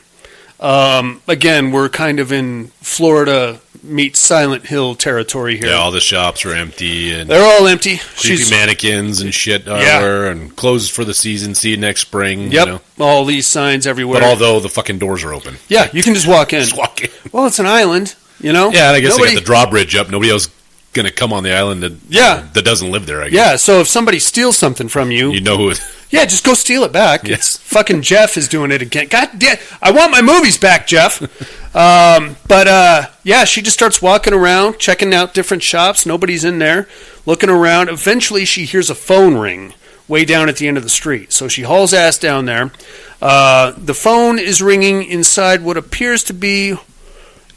Again, we're kind of in Florida meets Silent Hill territory here. Yeah, all the shops are empty. And they're all empty. Creepy mannequins and shit everywhere, and closed for the season. See you next spring. Yep, all these signs everywhere. But although the fucking doors are open. Yeah, you can just walk in. Just walk in. Well, it's an island, Yeah, and I guess they got the drawbridge up. Nobody else going to come on the island that doesn't live there, I guess. Yeah, so if somebody steals something from you... You know who it is. Yeah, just go steal it back. Yes. Fucking Jeff is doing it again. God damn, I want my movies back, Jeff. She just starts walking around, checking out different shops. Nobody's in there, looking around. Eventually, she hears a phone ring way down at the end of the street. So she hauls ass down there. The phone is ringing inside what appears to be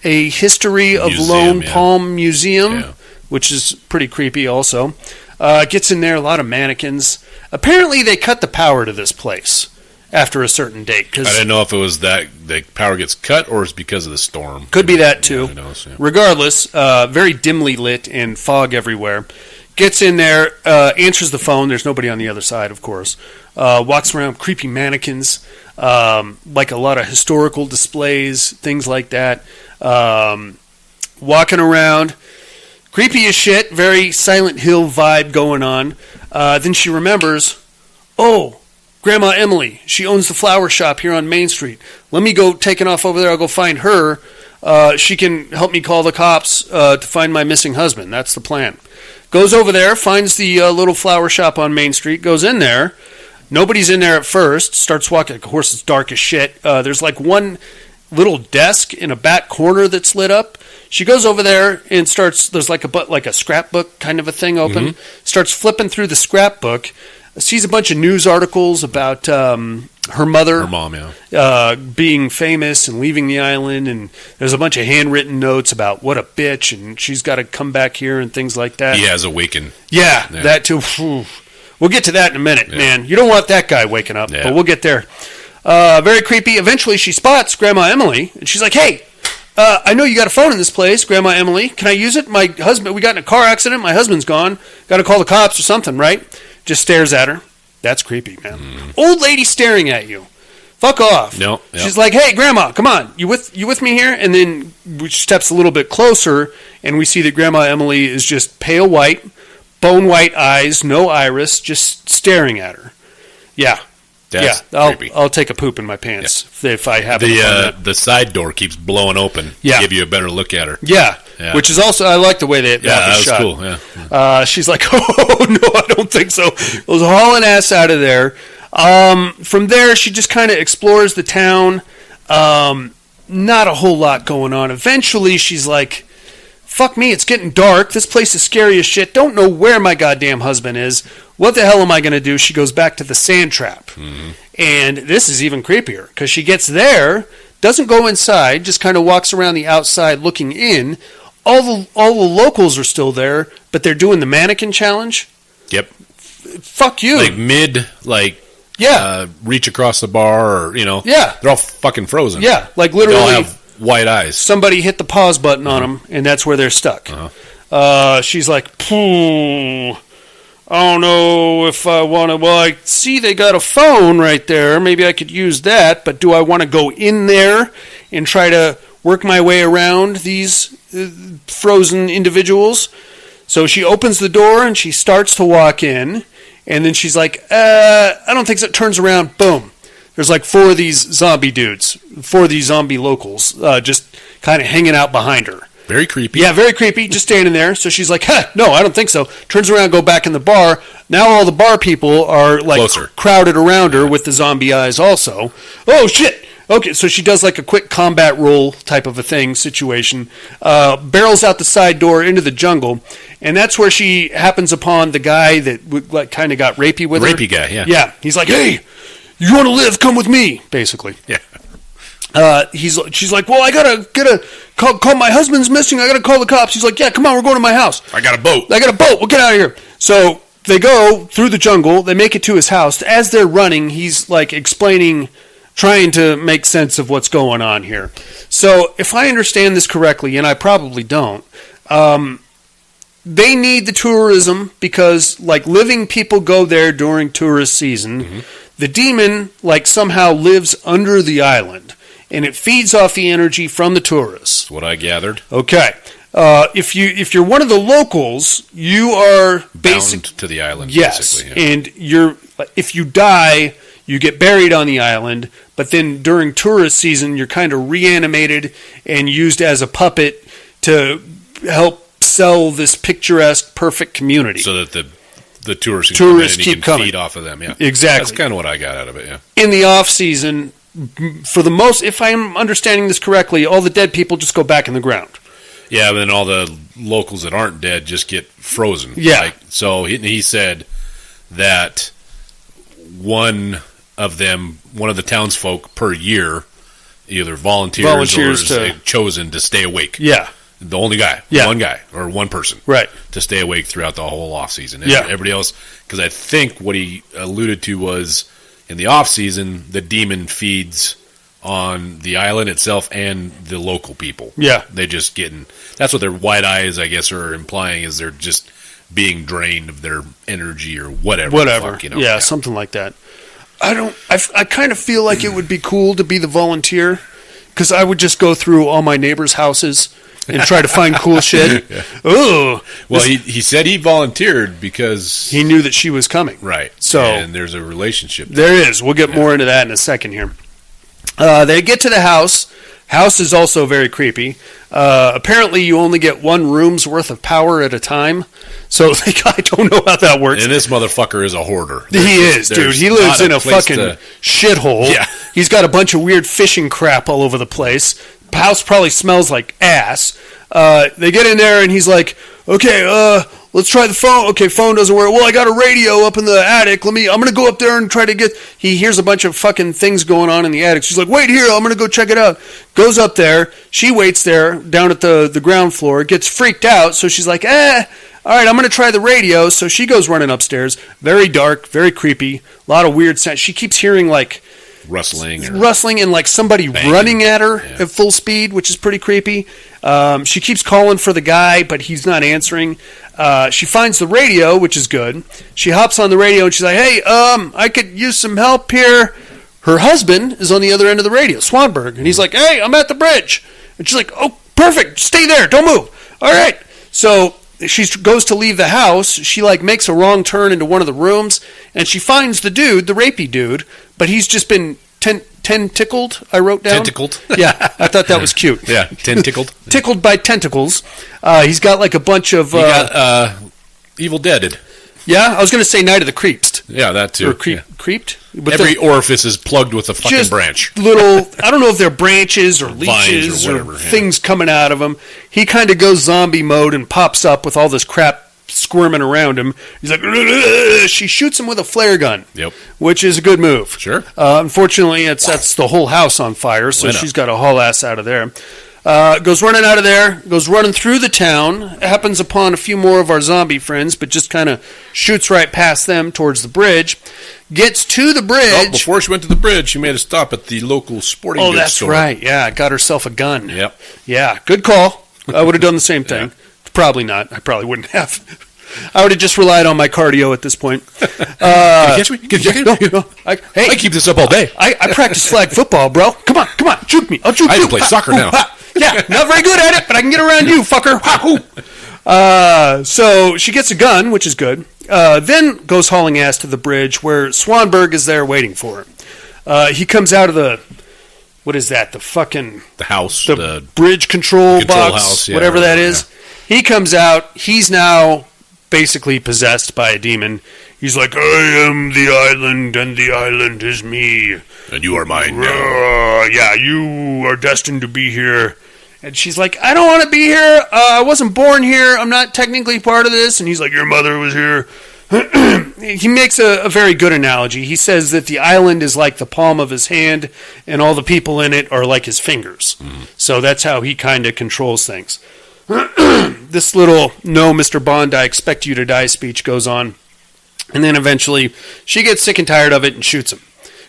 a History of Lone Palm Museum, which is pretty creepy also. Gets in there, a lot of mannequins. Apparently, they cut the power to this place after a certain date. I didn't know if it was that the power gets cut or it's because of the storm. Could be that, too. Regardless, very dimly lit and fog everywhere. Gets in there, answers the phone. There's nobody on the other side, of course. Walks around, creepy mannequins, like a lot of historical displays, things like that. Walking around. Creepy as shit, very Silent Hill vibe going on. Then she remembers, Grandma Emily, she owns the flower shop here on Main Street. Let me go taking off over there. I'll go find her. She can help me call the cops to find my missing husband. That's the plan. Goes over there, finds the little flower shop on Main Street, goes in there. Nobody's in there at first. Starts walking. Of course, it's dark as shit. There's like one little desk in a back corner that's lit up. She goes over there and starts, there's like a scrapbook kind of a thing open, starts flipping through the scrapbook, sees a bunch of news articles about her mother, her mom, being famous and leaving the island, and there's a bunch of handwritten notes about what a bitch, and she's got to come back here and things like that. He has awakened. Yeah, that too. We'll get to that in a minute, man. You don't want that guy waking up, but we'll get there. Very creepy. Eventually, she spots Grandma Emily, and she's like, hey, I know you got a phone in this place, Grandma Emily. Can I use it? My husband, we got in a car accident. My husband's gone. Got to call the cops or something, right? Just stares at her. That's creepy, man. Old lady staring at you. Fuck off. No. She's like, hey, Grandma, come on. You with me here? And then she steps a little bit closer, and we see that Grandma Emily is just pale white, bone white eyes, no iris, just staring at her. Yeah. That's creepy. I'll take a poop in my pants if I have the side door keeps blowing open to give you a better look at her. Yeah. Which is also, I like the way that was shot. Cool. Yeah. She's like, oh, no, I don't think so. Was hauling ass out of there. From there, she just kind of explores the town. Not a whole lot going on. Eventually, she's like, fuck me, it's getting dark. This place is scary as shit. Don't know where my goddamn husband is. What the hell am I going to do? She goes back to the sand trap. And this is even creepier because she gets there, doesn't go inside, just kind of walks around the outside looking in. All the locals are still there, but they're doing the mannequin challenge. Yep. Fuck you. Reach across the bar or, they're all fucking frozen. Yeah, like literally. They all have white eyes. Somebody hit the pause button on them, and that's where they're stuck. She's like, I don't know if I want to. Well, I see they got a phone right there. Maybe I could use that. But do I want to go in there and try to work my way around these frozen individuals? So she opens the door and she starts to walk in. And then she's like, I don't think so. Turns around, boom. There's like 4 of these zombie dudes, 4 of these zombie locals, just kind of hanging out behind her. Very creepy. Yeah, very creepy, just standing there. So she's like, no, I don't think so. Turns around, go back in the bar. Now all the bar people are like crowded around her with the zombie eyes also. Oh, shit. Okay, so she does like a quick combat roll type of a thing situation, barrels out the side door into the jungle, and that's where she happens upon the guy that like kind of got rapey with her. Rapey guy, yeah. Yeah, he's like, hey, you want to live? Come with me, basically. Yeah. She's like, well, I gotta call my husband's missing. I gotta call the cops. He's like, yeah, come on, we're going to my house. I got a boat. We'll get out of here. So they go through the jungle. They make it to his house. As they're running, he's like explaining, trying to make sense of what's going on here. So if I understand this correctly, and I probably don't, they need the tourism because like living people go there during tourist season. Mm-hmm. The demon like somehow lives under the island, and it feeds off the energy from the tourists. That's what I gathered. Okay. If you're one of the locals, you are bound to the island. Yes, basically, yeah. And if you die, you get buried on the island. But then during tourist season, you're kind of reanimated and used as a puppet to help sell this picturesque, perfect community. So that the tourists keep coming. Feed off of them. Yeah, exactly. That's kind of what I got out of it. Yeah. In the off season, for the most, if I'm understanding this correctly, all the dead people just go back in the ground. Yeah, but then all the locals that aren't dead just get frozen. Yeah. So he said that one of the townsfolk per year either volunteers or is chosen to stay awake. Yeah. The only guy. Yeah. One guy or one person. Right. To stay awake throughout the whole off season. And yeah. Everybody else, because I think what he alluded to was in the off season, the demon feeds on the island itself and the local people. Yeah. They just that's what their white eyes, I guess, are implying is they're just being drained of their energy or whatever. Whatever. Yeah, something like that. I kind of feel like it would be cool to be the volunteer because I would just go through all my neighbors' houses and try to find cool shit. Yeah. Ooh. Well, he said he volunteered because he knew that she was coming. Right. So and there's a relationship there is. We'll get more into that in a second here. They get to the house. House is also very creepy. Apparently, you only get 1 room's worth of power at a time. So I don't know how that works. And this motherfucker is a hoarder. He is, dude. He lives in a fucking shithole. Yeah. He's got a bunch of weird fishing crap all over the place. The house probably smells like ass. They get in there and he's like, okay, let's try the phone. Okay, phone doesn't work. Well, I got a radio up in the attic. I'm going to go up there and try to get... He hears a bunch of fucking things going on in the attic. She's like, wait here. I'm going to go check it out. Goes up there. She waits there down at the ground floor. Gets freaked out. So she's like, all right, I'm going to try the radio. So she goes running upstairs. Very dark, very creepy. A lot of weird sounds. She keeps hearing like... Rustling and like somebody banging. Running at her at full speed, which is pretty creepy. She keeps calling for the guy, but he's not answering. She finds the radio, which is good. She hops on the radio and she's like, hey, I could use some help here. Her husband is on the other end of the radio, Swanberg, and he's like, hey, I'm at the bridge. And she's like, oh, perfect, stay there, don't move. All right. So she goes to leave the house. She like makes a wrong turn into one of the rooms, and she finds the dude, the rapey dude, but he's just been tentacled, I wrote down. Tentacled? Yeah, I thought that was cute. Yeah, tentacled. Tickled by tentacles. He's got like a bunch of... He got Evil Deaded. Yeah, I was going to say Night of the Creeped. Yeah, that too. Or creeped? Every orifice is plugged with a fucking branch. Little, I don't know if they're branches or leeches or things coming out of them. He kind of goes zombie mode and pops up with all this crap squirming around him. He's like, she shoots him with a flare gun. Yep. Which is a good move. Sure. Unfortunately, it sets the whole house on fire, so she's got to haul ass out of there. Goes running out of there, goes running through the town, happens upon a few more of our zombie friends, but just kind of shoots right past them towards the bridge. Gets to the bridge. Oh, before she went to the bridge, she made a stop at the local sporting goods store. Oh, that's right. Yeah, got herself a gun. Yep. Yeah, good call. I would have done the same thing. Yeah. Probably not. I probably wouldn't have. I would have just relied on my cardio at this point. Can you catch me? No. I keep this up all day. I practice flag football, bro. Come on, juke me. I'll juke you. I play soccer now. Yeah, not very good at it, but I can get around you, fucker. So she gets a gun, which is good. Then goes hauling ass to the bridge where Swanberg is there waiting for her. He comes out of the, what is that? The house. The bridge control box, house, yeah, whatever that is. Yeah. He comes out. He's now basically possessed by a demon. He's like, I am the island, and the island is me. And you are mine now. Yeah, you are destined to be here. And she's like, I don't want to be here. I wasn't born here. I'm not technically part of this. And he's like, your mother was here. He makes a very good analogy. He says that the island is like the palm of his hand, and all the people in it are like his fingers. So that's how he kind of controls things. This little, no, Mr. Bond, I expect you to die speech goes on. And then eventually she gets sick and tired of it and shoots him.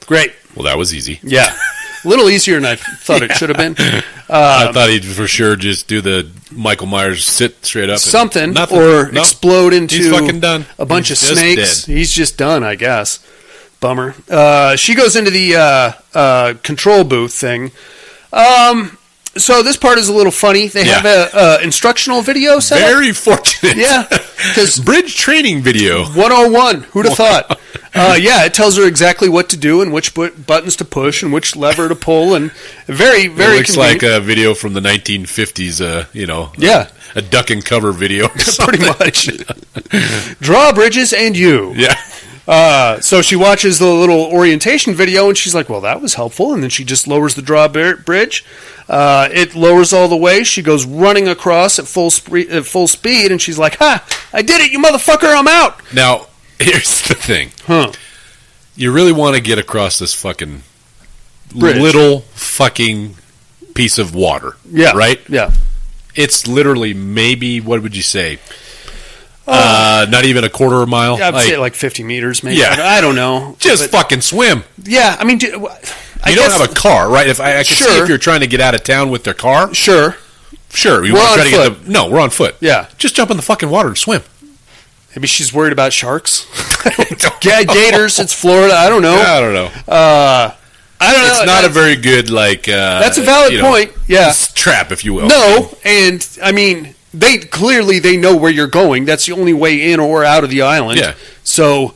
Great. Well, that was easy. Yeah. A little easier than I thought it should have been. I thought he'd for sure just do the Michael Myers sit straight up. Something. Or explode into he's fucking done. A bunch of snakes. Dead. He's just done, I guess. Bummer. She goes into the control booth thing. So this part is a little funny. They have a instructional video set up. Very fortunate. Yeah. Bridge training video. 101. Who'd have thought? It tells her exactly what to do and which buttons to push and which lever to pull, and very, very. It looks like a video from the 1950s. A duck and cover video. Pretty much. Drawbridges and you. Yeah. So she watches the little orientation video and she's like, well, that was helpful. And then she just lowers the drawbridge. It lowers all the way. She goes running across at full speed and she's like, ha, I did it, you motherfucker, I'm out. Now, here's the thing. You really want to get across this fucking bridge. Little fucking piece of water. Yeah. Right? Yeah. It's literally maybe, what would you say? Not even a quarter of a mile. I'd say like 50 meters, maybe. Yeah. I don't know. Just fucking swim. Yeah, I mean, you don't have a car, right? If I could see if you're trying to get out of town with their car. Sure. You want to try to get no, we're on foot. Yeah. Just jump in the fucking water and swim. Maybe she's worried about sharks. Gators. It's Florida. I don't know. Yeah, I don't know. I don't know. It's not a very good that's a valid point. Yeah. Trap, if you will. No, and I mean. They know where you're going. That's the only way in or out of the island. Yeah. So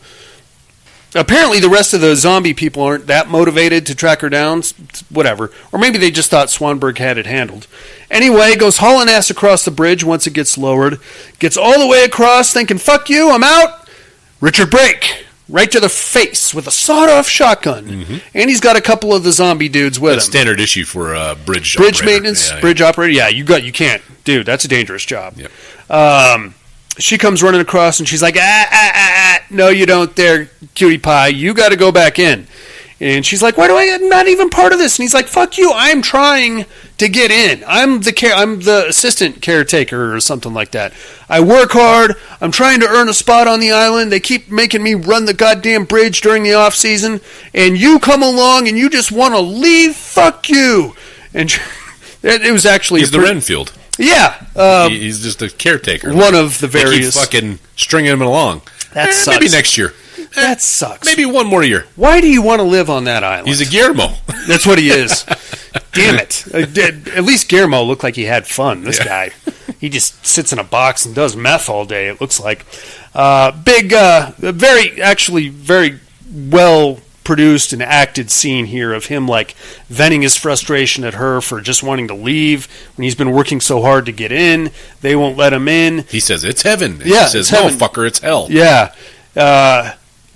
apparently the rest of the zombie people aren't that motivated to track her down. Whatever. Or maybe they just thought Swanberg had it handled. Anyway, goes hauling ass across the bridge once it gets lowered. Gets all the way across thinking, fuck you, I'm out. Richard Brake. Right to the face with a sawed-off shotgun. Mm-hmm. And he's got a couple of the zombie dudes with him. Standard issue for bridge maintenance, bridge operator. Yeah, you can't. Dude, that's a dangerous job. Yep. She comes running across and she's like, no, you don't there, cutie pie. You got to go back in. And she's like, I'm not even part of this. And he's like, fuck you, I'm trying to get in. I'm the assistant caretaker or something like that. I work hard. I'm trying to earn a spot on the island. They keep making me run the goddamn bridge during the off season. And you come along and you just want to leave? Fuck you. And it was actually... He's the Renfield. Yeah. He's just a caretaker. One of the various... They keep fucking stringing him along. That sucks. Maybe next year. That sucks. Maybe one more year. Why do you want to live on that island? He's a Guillermo. That's what he is. Damn it. At least Guillermo looked like he had fun. This guy. He just sits in a box and does meth all day, it looks like. Very well produced and acted scene here of him like venting his frustration at her for just wanting to leave when he's been working so hard to get in. They won't let him in. He says, it's heaven. And yeah, she says, no, fucker, it's hell. Yeah.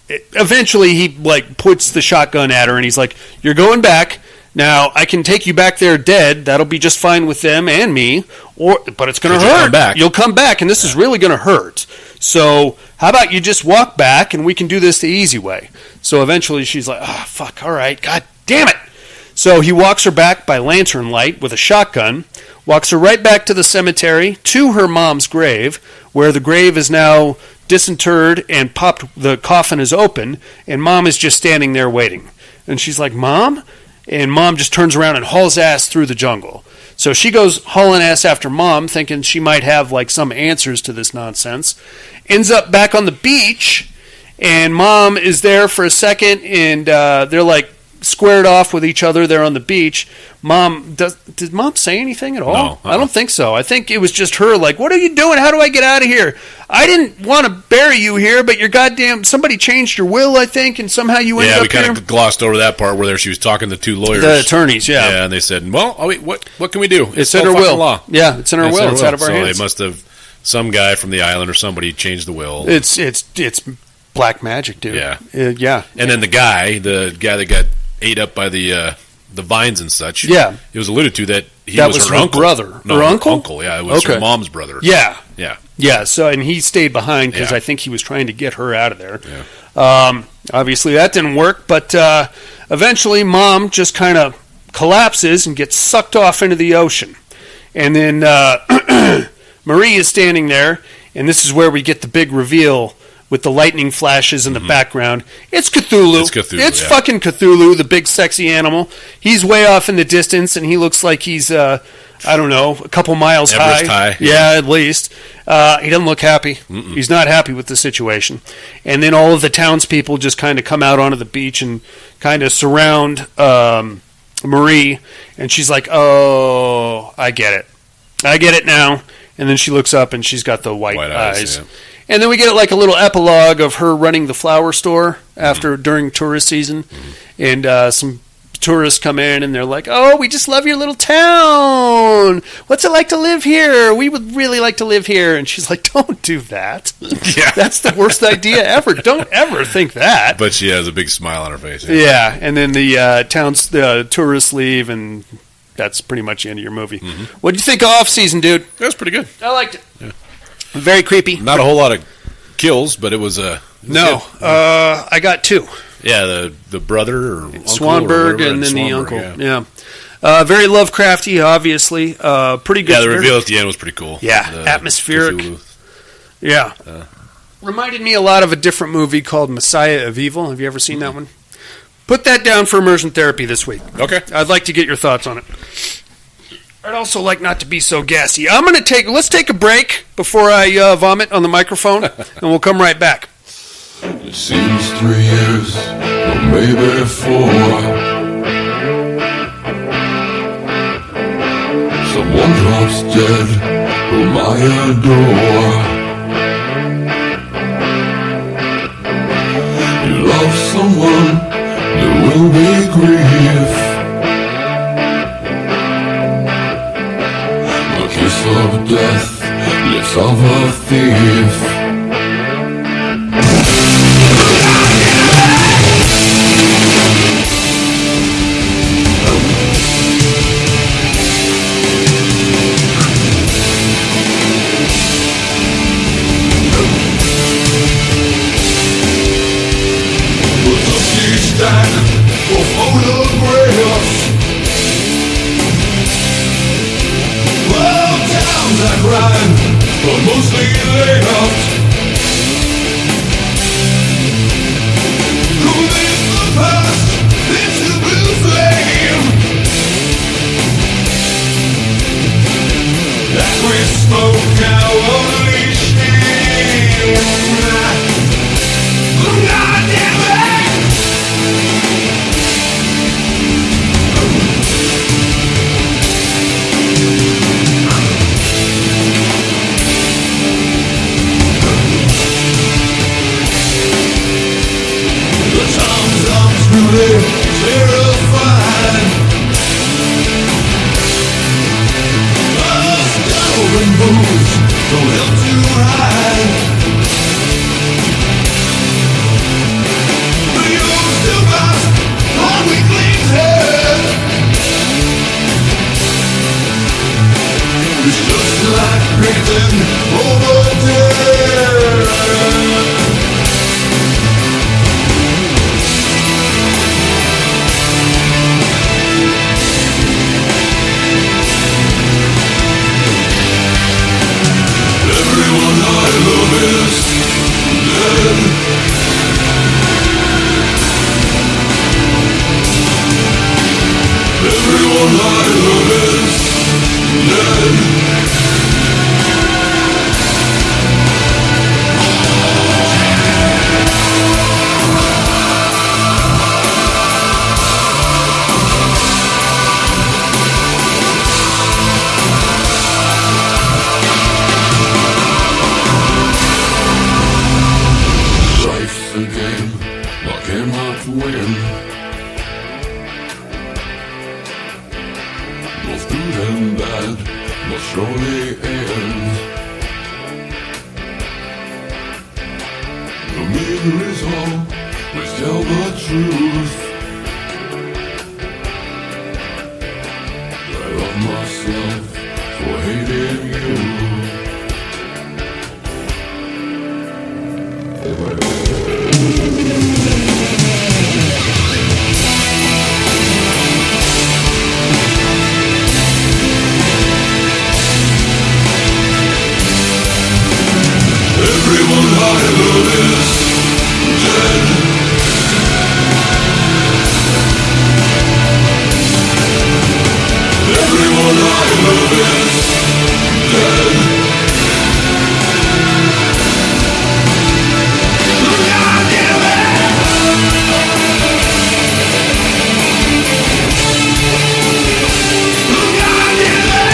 Eventually he puts the shotgun at her and he's like, you're going back. Now, I can take you back there dead. That'll be just fine with them and me. But it's going to hurt. You'll come back, and this is really going to hurt. So how about you just walk back, and we can do this the easy way. So eventually she's like, fuck, all right, god damn it. So he walks her back by lantern light with a shotgun, walks her right back to the cemetery, to her mom's grave, where the grave is now disinterred and the coffin is open, and mom is just standing there waiting. And she's like, Mom? and Mom just turns around and hauls ass through the jungle. So she goes hauling ass after Mom, thinking she might have like some answers to this nonsense. Ends up back on the beach, and Mom is there for a second, and they're like squared off with each other there on the beach. Did Mom say anything at all? No, I don't think so. I think it was just her like, what are you doing? How do I get out of here? I didn't want to bury you here, but somebody changed your will, I think, and somehow you ended up here. Yeah, we kind of glossed over that part where she was talking to two lawyers. The attorneys, yeah. Yeah, and they said, well, what can we do? It's in her will. Law. Yeah, it's in her will. It's out of our hands. So they must have, some guy from the island or somebody changed the will. It's black magic, dude. Yeah. Yeah. And then the guy that got ate up by the vines and such. Yeah. It was alluded to that was her uncle. Brother. No, her uncle? Uncle, yeah. It was her mom's brother. Yeah. Yeah. Yeah, so, and he stayed behind because I think he was trying to get her out of there. Yeah. Obviously, that didn't work, but eventually Mom just kind of collapses and gets sucked off into the ocean. And then Marie is standing there, and this is where we get the big reveal with the lightning flashes in the background. It's Cthulhu. It's fucking Cthulhu, the big sexy animal. He's way off in the distance, and he looks like he's, I don't know, a couple miles high. Yeah, at least. He doesn't look happy. Mm-mm. He's not happy with the situation. And then all of the townspeople just kind of come out onto the beach and kind of surround Marie, and she's like, oh, I get it. I get it now. And then she looks up, and she's got the white eyes. Yeah. And then we get like a little epilogue of her running the flower store during tourist season, and some tourists come in and they're like, "Oh, we just love your little town. What's it like to live here? We would really like to live here." And she's like, "Don't do that. Yeah, that's the worst idea ever. Don't ever think that." But she has a big smile on her face. Yeah, and then the tourists leave, and that's pretty much the end of your movie. Mm-hmm. What did you think of Offseason, dude? That was pretty good. I liked it. Yeah. Very creepy. Not a whole lot of kills, but it was I got two. Yeah, the brother or uncle Swanberg, and then the uncle. Yeah. Very Lovecrafty, obviously. Pretty good. Yeah, the reveal at the end was pretty cool. Yeah, atmospheric. Cthulhu. Yeah. Reminded me a lot of a different movie called Messiah of Evil. Have you ever seen that one? Put that down for immersion therapy this week. Okay. I'd like to get your thoughts on it. I'd also like not to be so gassy. Let's take a break before I vomit on the microphone, and we'll come right back. It seems 3 years, or maybe 4. Someone drops dead on my door. You love someone, there will be grief. The kiss of death, lips of a thief. For photographs, well, towns that rhyme, but mostly left. north wind. Both good and bad must surely end. The mirror is all, let's tell the truth. I love myself for hating you. Everyone I love is dead. Everyone I love is dead. Look out, give it! Look out, give it!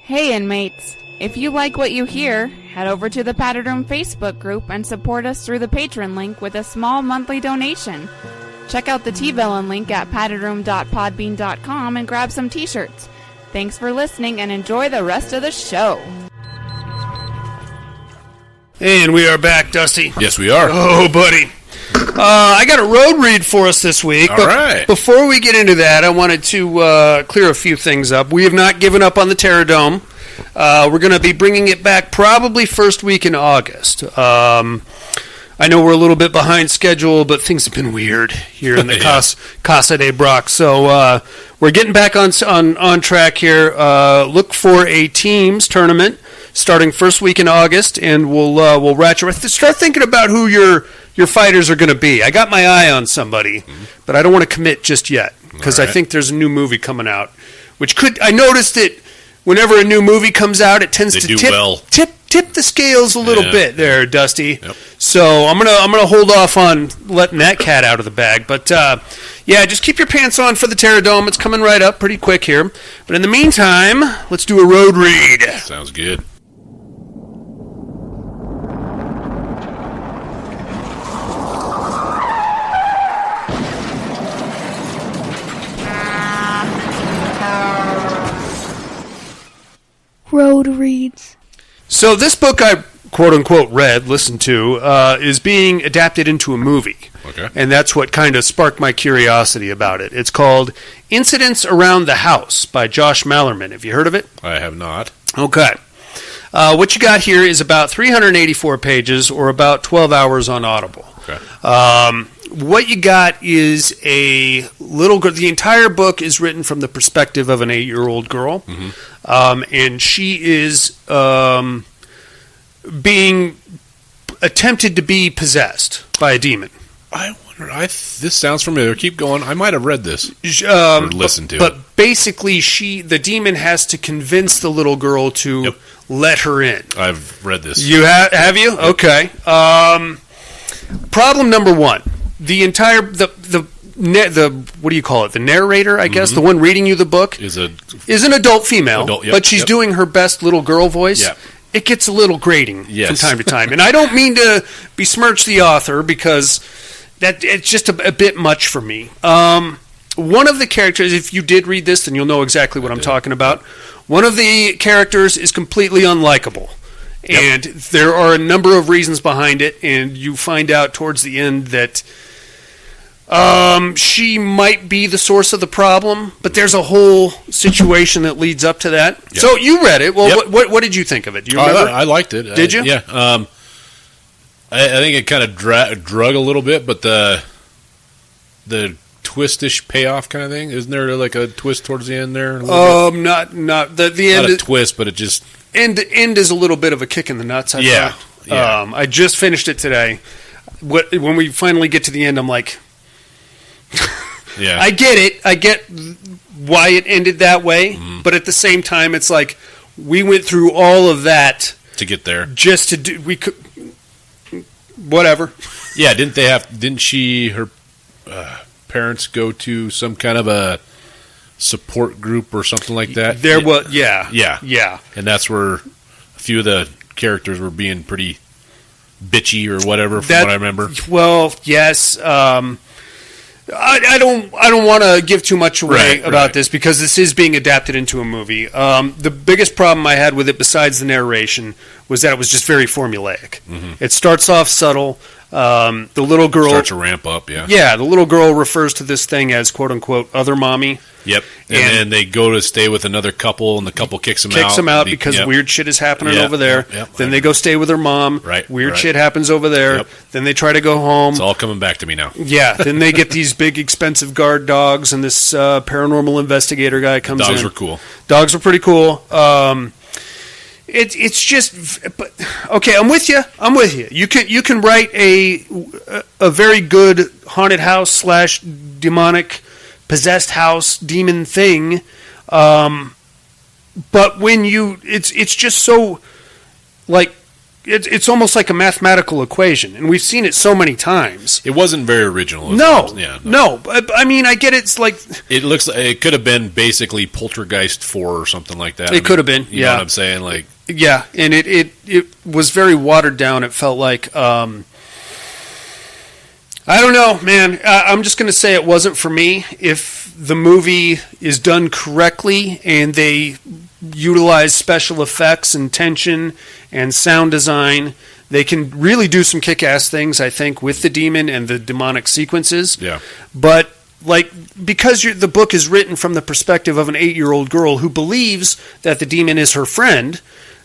Hey inmates, if you like what you hear, head over to the Padded Room Facebook group and support us through the Patreon link with a small monthly donation. Check out the T-Villain link at paddedroom.podbean.com and grab some t-shirts. Thanks for listening and enjoy the rest of the show. And we are back, Dusty. Yes, we are. Oh, buddy. I got a road read for us this week. All right. Before we get into that, I wanted to clear a few things up. We have not given up on the Terror Dome. We're going to be bringing it back probably first week in August. I know we're a little bit behind schedule, but things have been weird here in the Casa de Brock. So we're getting back on track here. Look for a teams tournament starting first week in August, and we'll ratchet. Start thinking about who your fighters are going to be. I got my eye on somebody, but I don't want to commit just yet because I think there's a new movie coming out, which I noticed that whenever a new movie comes out, it tends to tip the scales a little bit there, Dusty. Yep. So I'm gonna hold off on letting that cat out of the bag. But just keep your pants on for the Terror Dome. It's coming right up pretty quick here. But in the meantime, let's do a road read. Sounds good. Road reads. So this book I quote-unquote listened to, is being adapted into a movie. Okay. And that's what kind of sparked my curiosity about it. It's called Incidents Around the House by Josh Mallerman. Have you heard of it? I have not. Okay. What you got here is about 384 pages or about 12 hours on Audible. Okay. What you got is a little girl. The entire book is written from the perspective of an 8-year-old girl. Mm-hmm. And she is being attempted to be possessed by a demon. I wonder. This sounds familiar. Keep going. I might have read this or listened to it. But basically, the demon has to convince the little girl to let her in. I've read this. You have you? Yep. Okay. Problem number one: the entire the what do you call it? The narrator, I guess, the one reading you the book is an adult female, but she's doing her best little girl voice. Yep. It gets a little grating from time to time, and I don't mean to besmirch the author because that it's just a bit much for me. One of the characters, if you did read this, then you'll know exactly what I'm talking about. One of the characters is completely unlikable, and there are a number of reasons behind it, and you find out towards the end that she might be the source of the problem, but there's a whole situation that leads up to that. Yep. So you read it. Well, what did you think of it? Do you remember? I liked it. Did you? Yeah. I think it kind of drug a little bit, but the twistish payoff kind of thing. Isn't there like a twist towards the end there? Not the end. Not a twist, but it just end is a little bit of a kick in the nuts. I thought. Yeah. I just finished it today. When we finally get to the end, I'm like, yeah, I get it. I get why it ended that way, but at the same time, it's like we went through all of that to get there, just to do. We could, whatever. Yeah, didn't her parents go to some kind of a support group or something like that? Yeah, and that's where a few of the characters were being pretty bitchy or whatever, from what I remember. Well, yes. I don't want to give too much away about this because this is being adapted into a movie. The biggest problem I had with it, besides the narration, was that it was just very formulaic. Mm-hmm. It starts off subtle. The little girl starts to ramp up. Yeah, the little girl refers to this thing as "quote unquote" other mommy. Yep, and then they go to stay with another couple, and the couple kicks them out because weird shit is happening over there. Then they go stay with her mom. Weird shit happens over there. Then they try to go home. It's all coming back to me now. Yeah. Then they get these big, expensive guard dogs, and this paranormal investigator guy comes in. Dogs were cool. Dogs were pretty cool. It's just, but okay. I'm with you. You can write a very good haunted house / demonic possessed house demon thing, but when it's just so like it's almost like a mathematical equation, and we've seen it so many times. It wasn't very original. No. I mean, I get it's like it looks. It could have been basically Poltergeist 4 or something like that. It could have been. You know what I'm saying? Like. Yeah, and it was very watered down. It felt like I don't know, man. I'm just going to say it wasn't for me. If the movie is done correctly and they utilize special effects and tension and sound design, they can really do some kick-ass things, I think, with the demon and the demonic sequences. Yeah. But because the book is written from the perspective of an 8-year-old girl who believes that the demon is her friend,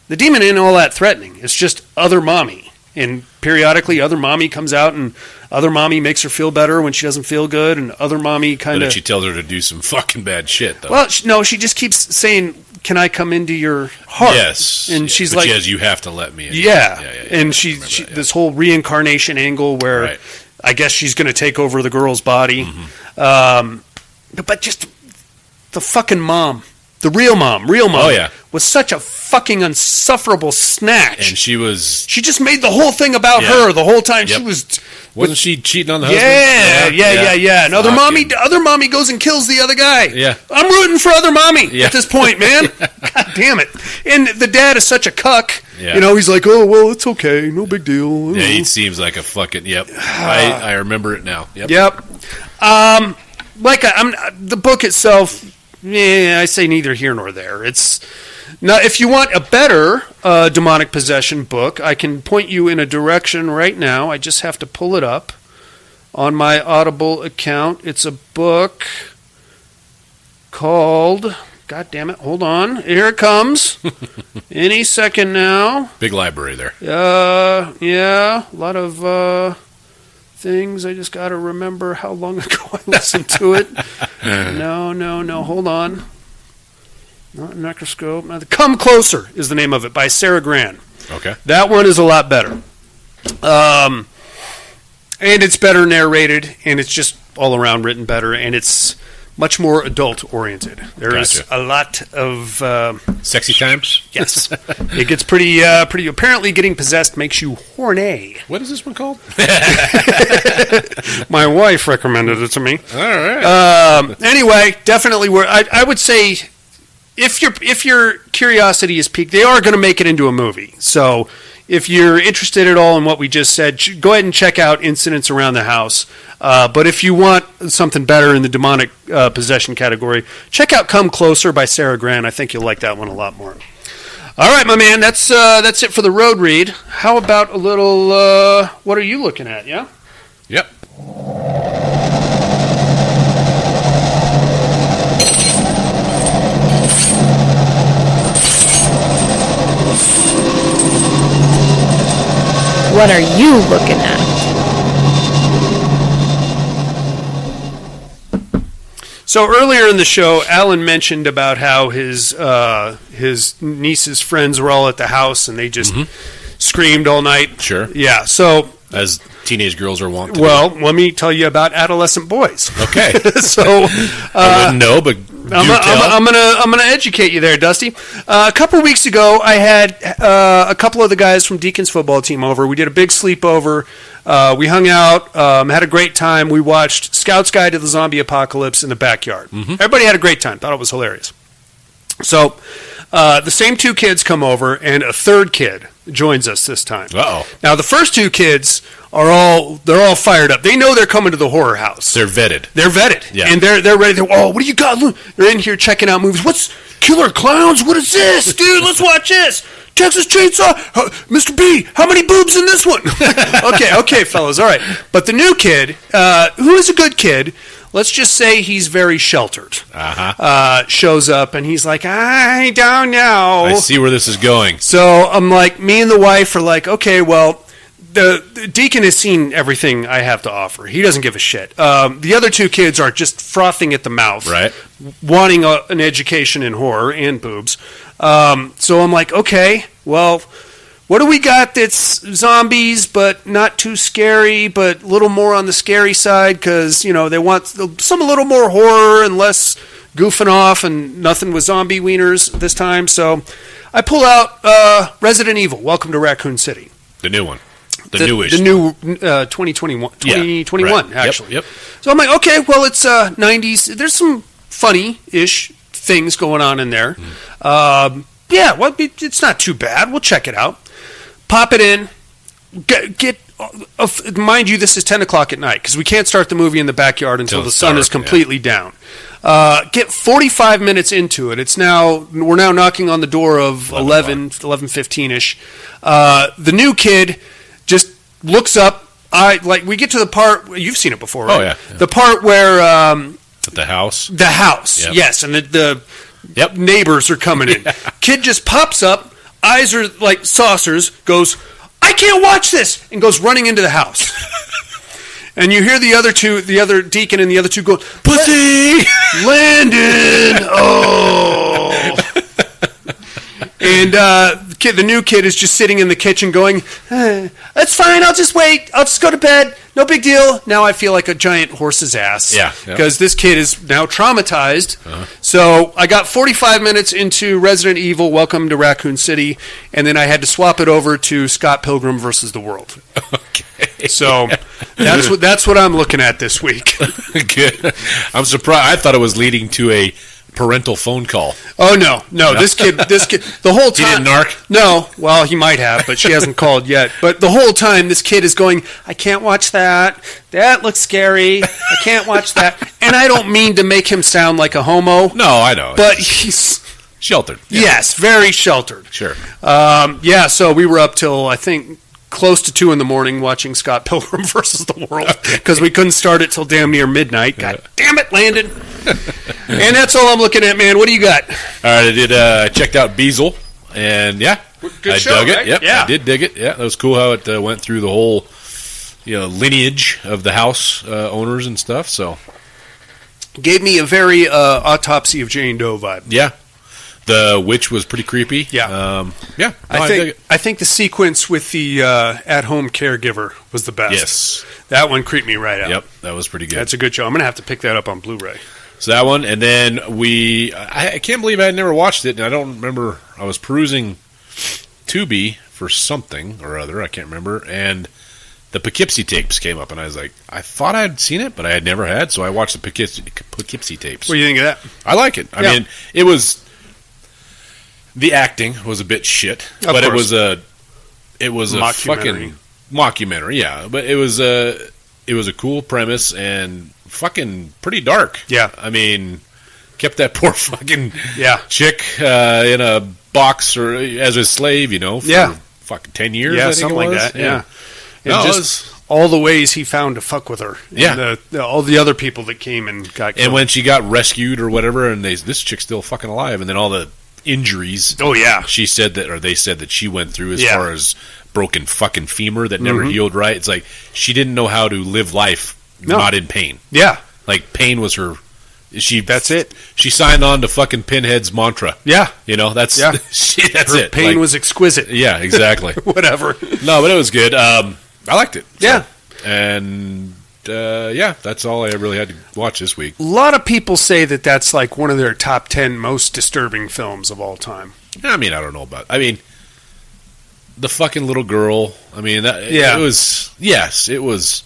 the demon ain't all that threatening. It's just other mommy. And periodically, other mommy comes out, and other mommy makes her feel better when she doesn't feel good, and other mommy kind of... But she tells her to do some fucking bad shit, though. Well, no, she just keeps saying, can I come into your heart? Yes. And she's but like... you have to let me in. Yeah. And she this whole reincarnation angle where I guess she's going to take over the girl's body. Mm-hmm. But just the fucking mom... The real mom, was such a fucking insufferable snatch. And she just made the whole thing about her the whole time. Yep. Wasn't she cheating on the husband? Yeah. And other mommy goes and kills the other guy. Yeah. I'm rooting for other mommy at this point, man. God damn it. And the dad is such a cuck. Yeah. You know, he's like, oh, well, it's okay. No big deal. Yeah, he seems like a fucking, I remember it now. Yep. The book itself... Yeah, I say neither here nor there. It's now, if you want a better demonic possession book, I can point you in a direction right now. I just have to pull it up on my Audible account. It's a book called... God damn it, hold on. Here it comes. Any second now. Big library there. Yeah, a lot of... things. I just got to remember how long ago I listened to it. No. Hold on. Not Necroscope. Come Closer is the name of it by Sarah Gran. Okay. That one is a lot better. And it's better narrated, and it's just all around written better, and it's much more adult-oriented. There's a lot of... sexy times? Yes. It gets pretty... Apparently, getting possessed makes you horny. What is this one called? My wife recommended it to me. All right. Anyway, definitely... I would say, if your curiosity is piqued, they are going to make it into a movie. So... If you're interested at all in what we just said, go ahead and check out Incidents Around the House. But if you want something better in the demonic possession category, check out Come Closer by Sarah Gran. I think you'll like that one a lot more. All right, my man, that's it for the road read. How about a little, what are you looking at, yeah? Yep. What are you looking at? So earlier in the show, Alan mentioned about how his niece's friends were all at the house and they just screamed all night. Sure. Yeah. So as teenage girls are wont to do. Let me tell you about adolescent boys. Okay. So I wouldn't know, but I'm gonna educate you there, Dusty. A couple of weeks ago, I had a couple of the guys from Deacon's football team over. We did a big sleepover. We hung out, had a great time. We watched Scout's Guide to the Zombie Apocalypse in the backyard. Everybody had a great time. Thought it was hilarious. So the same two kids come over, and a third kid joins us this time. Uh-oh. Now, the first two kids are all fired up. They know they're coming to the horror house. They're vetted. Yeah. And they're ready. What do you got? They're in here checking out movies. What's Killer Clowns? What is this? Dude, let's watch this. Texas Chainsaw. Mr. B, how many boobs in this one? Okay, fellas. All right. But the new kid, who is a good kid, let's just say he's very sheltered, shows up, and he's like, I don't know. I see where this is going. So I'm like, me and the wife are like, okay, well, the Deacon has seen everything I have to offer. He doesn't give a shit. The other two kids are just frothing at the mouth, right? Wanting an education in horror and boobs. So I'm like, okay, well, what do we got that's zombies but not too scary, but a little more on the scary side because, they want some a little more horror and less goofing off and nothing with zombie wieners this time. So I pull out Resident Evil, Welcome to Raccoon City. The new one. The newish. The new 2021, right. actually. Yep. So I'm like, okay, well, it's 90s. There's some funny-ish things going on in there. It's not too bad. We'll check it out. Pop it in. Mind you, this is 10 o'clock at night because we can't start the movie in the backyard until the sun is completely down. Get 45 minutes into it. We're now knocking on the door of 11:15ish. The new kid just looks up. We get to the part you've seen it before, right? Oh yeah. The part where the house. The house, yep. Yes, and the neighbors are coming in. Kid just pops up, eyes are like saucers, goes, I can't watch this, and goes running into the house. And you hear the other Deacon and the other two go, pussy, Landon, oh. And the new kid is just sitting in the kitchen going, that's fine, I'll just wait. I'll just go to bed. No big deal. Now I feel like a giant horse's ass. Yeah. Because this kid is now traumatized. So I got 45 minutes into Resident Evil, Welcome to Raccoon City, and then I had to swap it over to Scott Pilgrim versus the World. Okay. So that's what I'm looking at this week. Good. I'm surprised. I thought it was leading to a parental phone call. Oh no. This kid the whole time he didn't narc? No, well he might have, but she hasn't called yet. But the whole time this kid is going, I can't watch that looks scary, I can't watch that. And I don't mean to make him sound like a homo. No, I know. But he's sheltered. Yes, very sheltered. Sure. So we were up till I think close to 2 a.m. watching Scott Pilgrim versus the World because we couldn't start it till damn near midnight. God damn it, Landon. And that's all I'm looking at, man. What do you got? All right, I checked out Beazle, and good show, dug it. Right? Yep, yeah, I did dig it. Yeah, that was cool how it went through the whole lineage of the house owners and stuff. So gave me a very Autopsy of Jane Doe vibe. Yeah. The witch was pretty creepy. Yeah. I think the sequence with the at-home caregiver was the best. Yes. That one creeped me right out. Yep, that was pretty good. That's a good show. I'm going to have to pick that up on Blu-ray. So that one, and then I can't believe I had never watched it, and I don't remember. I was perusing Tubi for something or other, I can't remember, and the Poughkeepsie tapes came up, and I was like, I thought I'd seen it, but I had never had, so I watched the Poughkeepsie tapes. What do you think of that? I like it. I mean, it was... The acting was a bit shit, but it was a fucking mockumentary. Yeah, but it was a cool premise and fucking pretty dark. Yeah, I mean, kept that poor fucking chick in a box or as a slave, for fucking 10 years. Yeah, I think something like that. Yeah. No, just all the ways he found to fuck with her. Yeah, and all the other people that came and got killed. And when she got rescued or whatever, and this chick's still fucking alive, and then all the injuries. Oh yeah, she said that, or they said that she went through as far as broken fucking femur that never healed right. It's like she didn't know how to live life not in pain. Yeah. Like, pain was her... That's it. She signed on to fucking Pinhead's mantra. Yeah. That's her it. Pain was exquisite. Yeah, exactly. Whatever. No, but it was good. I liked it. So. Yeah. And... that's all I really had to watch this week. A lot of people say that that's like one of their top 10 most disturbing films of all time. I mean, I don't know about... I mean, the fucking little girl, I mean, it was... Yes, it was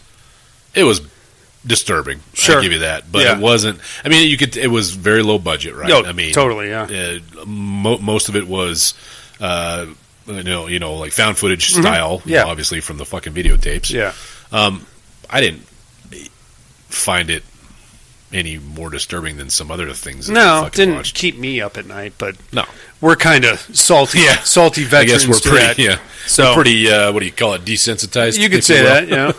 disturbing. Sure. I'll give you that. But it wasn't... I mean, it was very low budget, right? No, I mean, totally, yeah. Most of it was... like found footage style, obviously from the fucking videotapes. Yeah. I didn't find it any more disturbing than some other things. No, it didn't watched. Keep me up at night, but no, we're kind of salty veterans. I guess we're pretty, So we're pretty, what do you call it, desensitized? You could say that, yeah.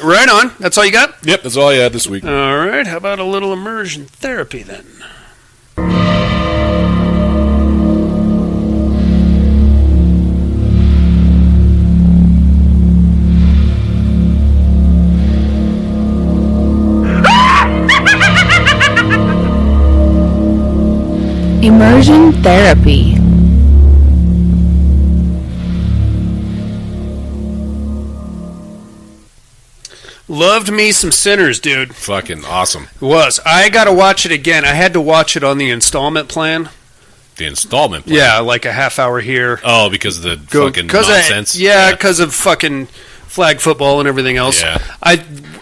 Right on. That's all you got? Yep, that's all I had this week. All right, how about a little immersion therapy then? Immersion therapy. Loved me some Sinners, dude. Fucking awesome. It was. I got to watch it again. I had to watch it on the installment plan. The installment plan? Yeah, like a half hour here. Oh, because of the fucking nonsense? Because of fucking flag football and everything else. Yeah.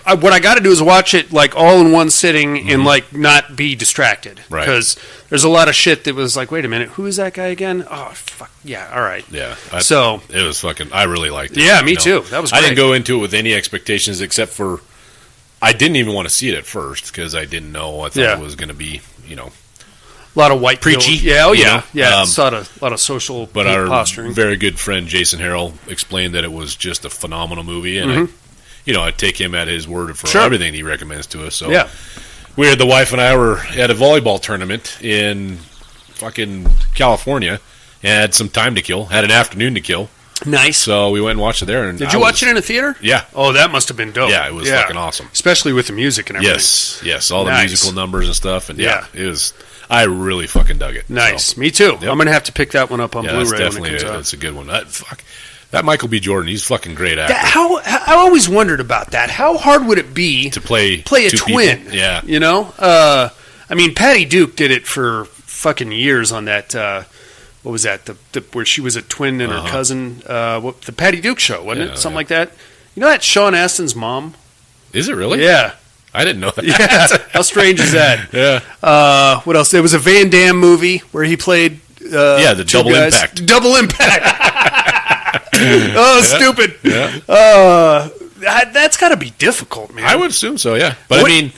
What I got to do is watch it like all in one sitting and like not be distracted. Right. Because there's a lot of shit that was like, wait a minute, who is that guy again? Oh, fuck. Yeah, all right. Yeah. It was fucking, I really liked it. Yeah, me too. That was great. I didn't go into it with any expectations except for, I didn't even want to see it at first because I didn't know. I thought it was going to be, a lot of white preachy. Yeah, oh yeah. Yeah, a lot of social but our posturing. Very good friend Jason Harrell explained that it was just a phenomenal movie, and I take him at his word for everything he recommends to us. So the wife and I were at a volleyball tournament in fucking California, and had some time to kill, had an afternoon to kill. Nice. So we went and watched it there. And Did you watch it in a theater? Yeah. Oh, that must have been dope. Yeah, it was fucking awesome. Especially with the music and everything. Yes, all the musical numbers and stuff, and it was. I really fucking dug it. Nice. So. Me too. Yep. I'm going to have to pick that one up on Blu-ray. Definitely when it comes out. It's a good one. That Michael B. Jordan, he's a fucking great actor. I always wondered about that. How hard would it be to play a twin? People? Yeah. I mean, Patty Duke did it for fucking years on that. What was that? Where she was a twin and her cousin. The Patty Duke show, wasn't it? Something like that. You know that Sean Astin's mom? Is it really? Yeah. I didn't know that. Yeah. How strange is that? Yeah. What else? There was a Van Damme movie where he played. The Double Impact. Double Impact. Stupid. Yeah. That's got to be difficult, man. I would assume so. Yeah. But I mean,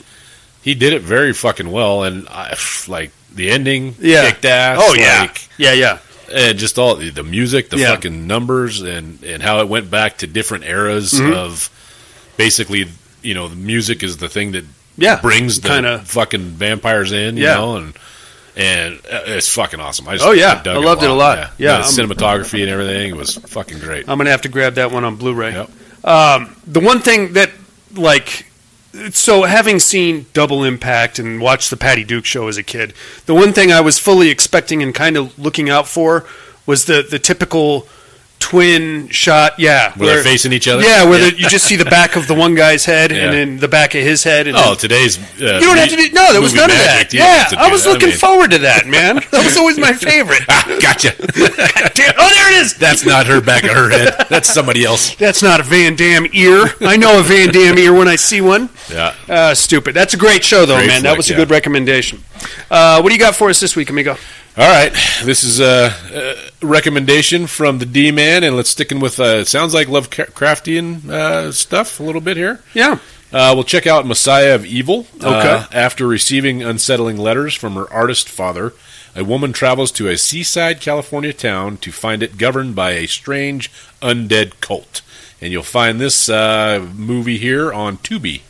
he did it very fucking well, and the ending kicked ass. Oh yeah. Yeah. And just all the music, the fucking numbers, and how it went back to different eras of basically. The music is the thing that brings the fucking vampires in, you know, and it's fucking awesome. I loved it a lot. Yeah, the cinematography and everything, it was fucking great. I'm gonna have to grab that one on Blu-ray. Yep. The one thing that, so having seen Double Impact and watched the Patty Duke show as a kid, the one thing I was fully expecting and kind of looking out for was the typical twin shot, where they're facing each other. Yeah, where you just see the back of the one guy's head and then the back of his head. And today's you don't have to do. No, there was none of that. Yeah, I was looking forward to that, man. That was always my favorite. Gotcha. Oh, there it is. That's not her back of her head. That's somebody else. That's not a Van Damme ear. I know a Van Damme ear when I see one. Yeah. Stupid. That's a great show, though, man. That was a good recommendation. What do you got for us this week, amigo? All right, this is a recommendation from the D-Man, and let's stick in with, sounds like Lovecraftian stuff a little bit here. Yeah. We'll check out Messiah of Evil. Okay. After receiving unsettling letters from her artist father, a woman travels to a seaside California town to find it governed by a strange undead cult. And you'll find this movie here on Tubi.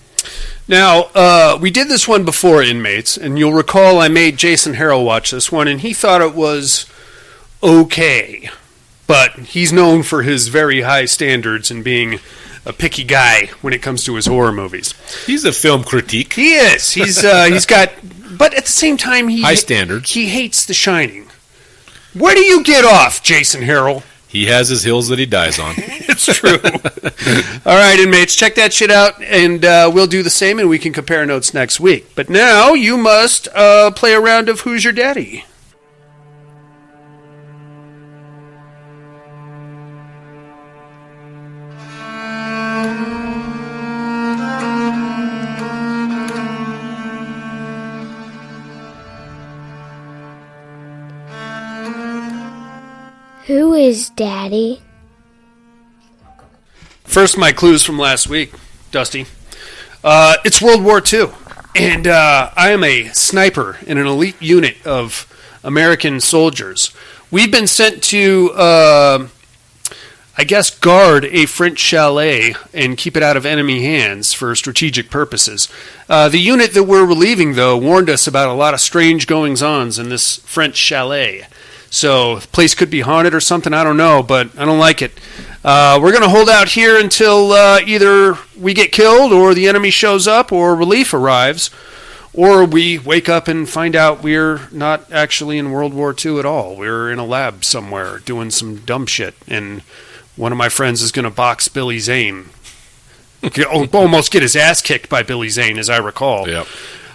Now, we did this one before, Inmates, and you'll recall I made Jason Harrell watch this one, and he thought it was okay. but he's known for his very high standards and being a picky guy when it comes to his horror movies. He's a film critique. He is. He's got, but at the same time, high standards. He hates The Shining. Where do you get off, Jason Harrell? He has his hills that he dies on. It's true. All right, inmates, check that shit out, and we'll do the same, and we can compare notes next week. But now you must play a round of Who's Your Daddy? Who is Daddy? First, my clues from last week, Dusty. It's World War II, and I am a sniper in an elite unit of American soldiers. We've been sent to, guard a French chalet and keep it out of enemy hands for strategic purposes. The unit that we're relieving, though, warned us about a lot of strange goings-ons in this French chalet. So the place could be haunted or something, I don't know, but I don't like it. We're going to hold out here until either we get killed or the enemy shows up or relief arrives, or we wake up and find out we're not actually in World War II at all. We're in a lab somewhere doing some dumb shit, and one of my friends is going to box Billy Zane. Almost get his ass kicked by Billy Zane, as I recall. Yep.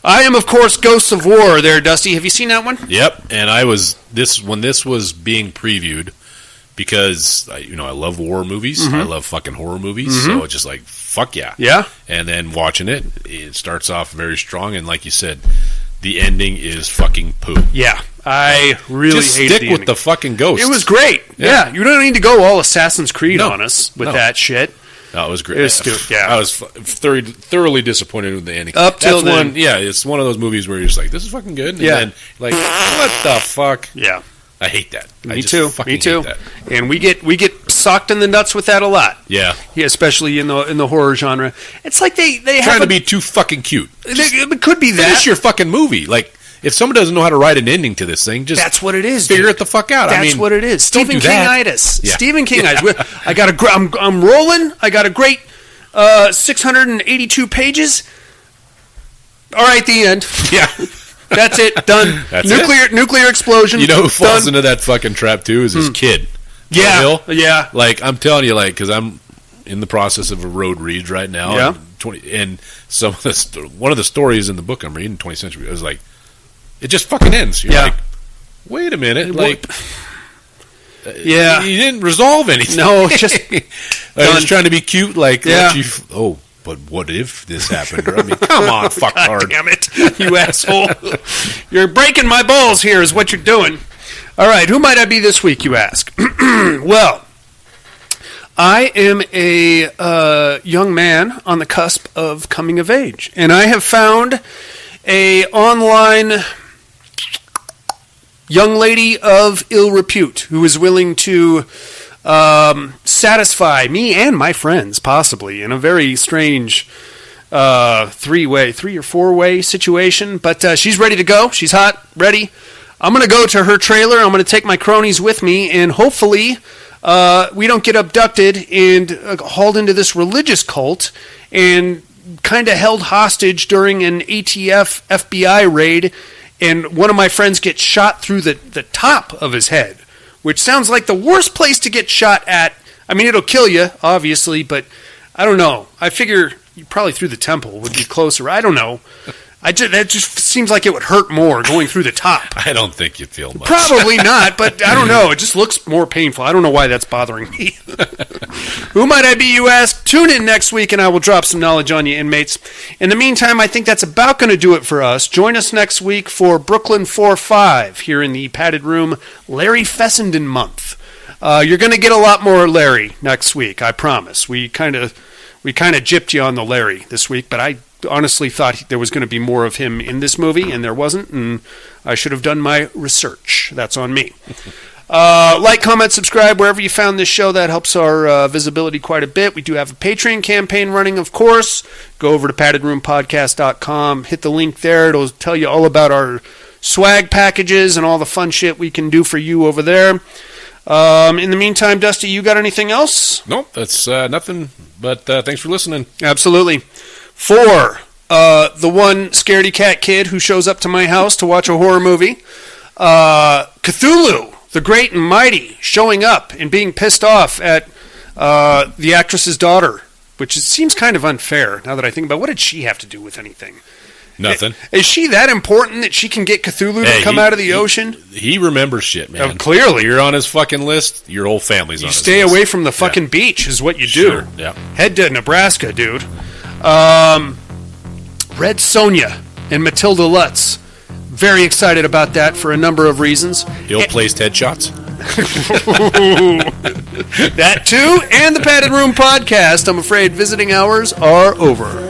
I am, of course, Ghosts of War there, Dusty. Have you seen that one? Yep, and I was when this was being previewed, because I love war movies. Mm-hmm. I love fucking horror movies, so it's just like, fuck yeah. Yeah. And then watching it starts off very strong, and like you said, the ending is fucking poo. Yeah, I really just hate stick the with ending. the fucking ghost. It was great. Yeah, you don't need to go all Assassin's Creed on us with that shit. No, it was great. It was stupid. Yeah, I was thoroughly disappointed with the ending. Up till then, it's one of those movies where you're just like, this is fucking good. And then, like, what the fuck? Yeah, I hate that. Me too. Hate that. And we get socked in the nuts with that a lot. Yeah, especially in the horror genre. It's like they trying to be too fucking cute. It could be that. Finish your fucking movie. Like, if someone doesn't know how to write an ending to this thing, just that's what it is. Figure it the fuck out. That's what it is. Stephen King-itis. Yeah. Stephen King-itis. I'm rolling. I got a great 682 pages. All right, the end. Yeah. That's it. Done. Nuclear explosion. You know who falls into that fucking trap too is his kid. Yeah. Hill. Yeah. Like, I'm telling you, like, because I'm in the process of a road read right now. Yeah. And some of one of the stories in the book I'm reading, 20th Century, I was like, it just fucking ends. You're like, wait a minute, like. Yeah, he didn't resolve anything. No, just I was trying to be cute, like, but what if this happened? I mean, come on, fucktard. Damn it, you asshole! You're breaking my balls here, is what you're doing. All right, who might I be this week? You ask. Well, I am a young man on the cusp of coming of age, and I have found a online young lady of ill repute who is willing to satisfy me and my friends, possibly, in a very strange three or four-way situation. But she's ready to go. She's hot, ready. I'm going to go to her trailer. I'm going to take my cronies with me, and hopefully we don't get abducted and hauled into this religious cult and kind of held hostage during an ATF FBI raid, and one of my friends gets shot through the top of his head, which sounds like the worst place to get shot at. I mean, it'll kill you, obviously, but I don't know. I figure probably through the temple would be closer. I don't know. That just seems like it would hurt more going through the top. I don't think you'd feel much. Probably not, but I don't know. It just looks more painful. I don't know why that's bothering me. Who might I be, you ask? Tune in next week and I will drop some knowledge on you, inmates. In the meantime, I think that's about going to do it for us. Join us next week for Brooklyn 4-5 here in the padded room, Larry Fessenden month. You're going to get a lot more Larry next week, I promise. We kind of gypped you on the Larry this week, but I honestly thought there was going to be more of him in this movie, and there wasn't, and I should have done my research. That's on me. Like, comment, subscribe wherever you found this show. That helps our visibility quite a bit. We do have a Patreon campaign running, of course. Go over to paddedroompodcast.com. Hit the link there. It'll tell you all about our swag packages and all the fun shit we can do for you over there. In the meantime, Dusty, you got anything else? Nope, that's nothing, but thanks for listening. Absolutely. 4, the one scaredy cat kid who shows up to my house to watch a horror movie. Cthulhu, the great and mighty, showing up and being pissed off at the actress's daughter, which seems kind of unfair now that I think about it. What did she have to do with anything? Nothing. Is she that important that she can get Cthulhu to come out of the ocean? He remembers shit, man. Clearly. You're on his fucking list, your whole family's on his list. You stay away from the fucking beach is what you do. Sure. Yeah. Head to Nebraska, dude. Red Sonja and Matilda Lutz. Very excited about that for a number of reasons. Ill-placed headshots. That too, and the Padded Room podcast. I'm afraid visiting hours are over.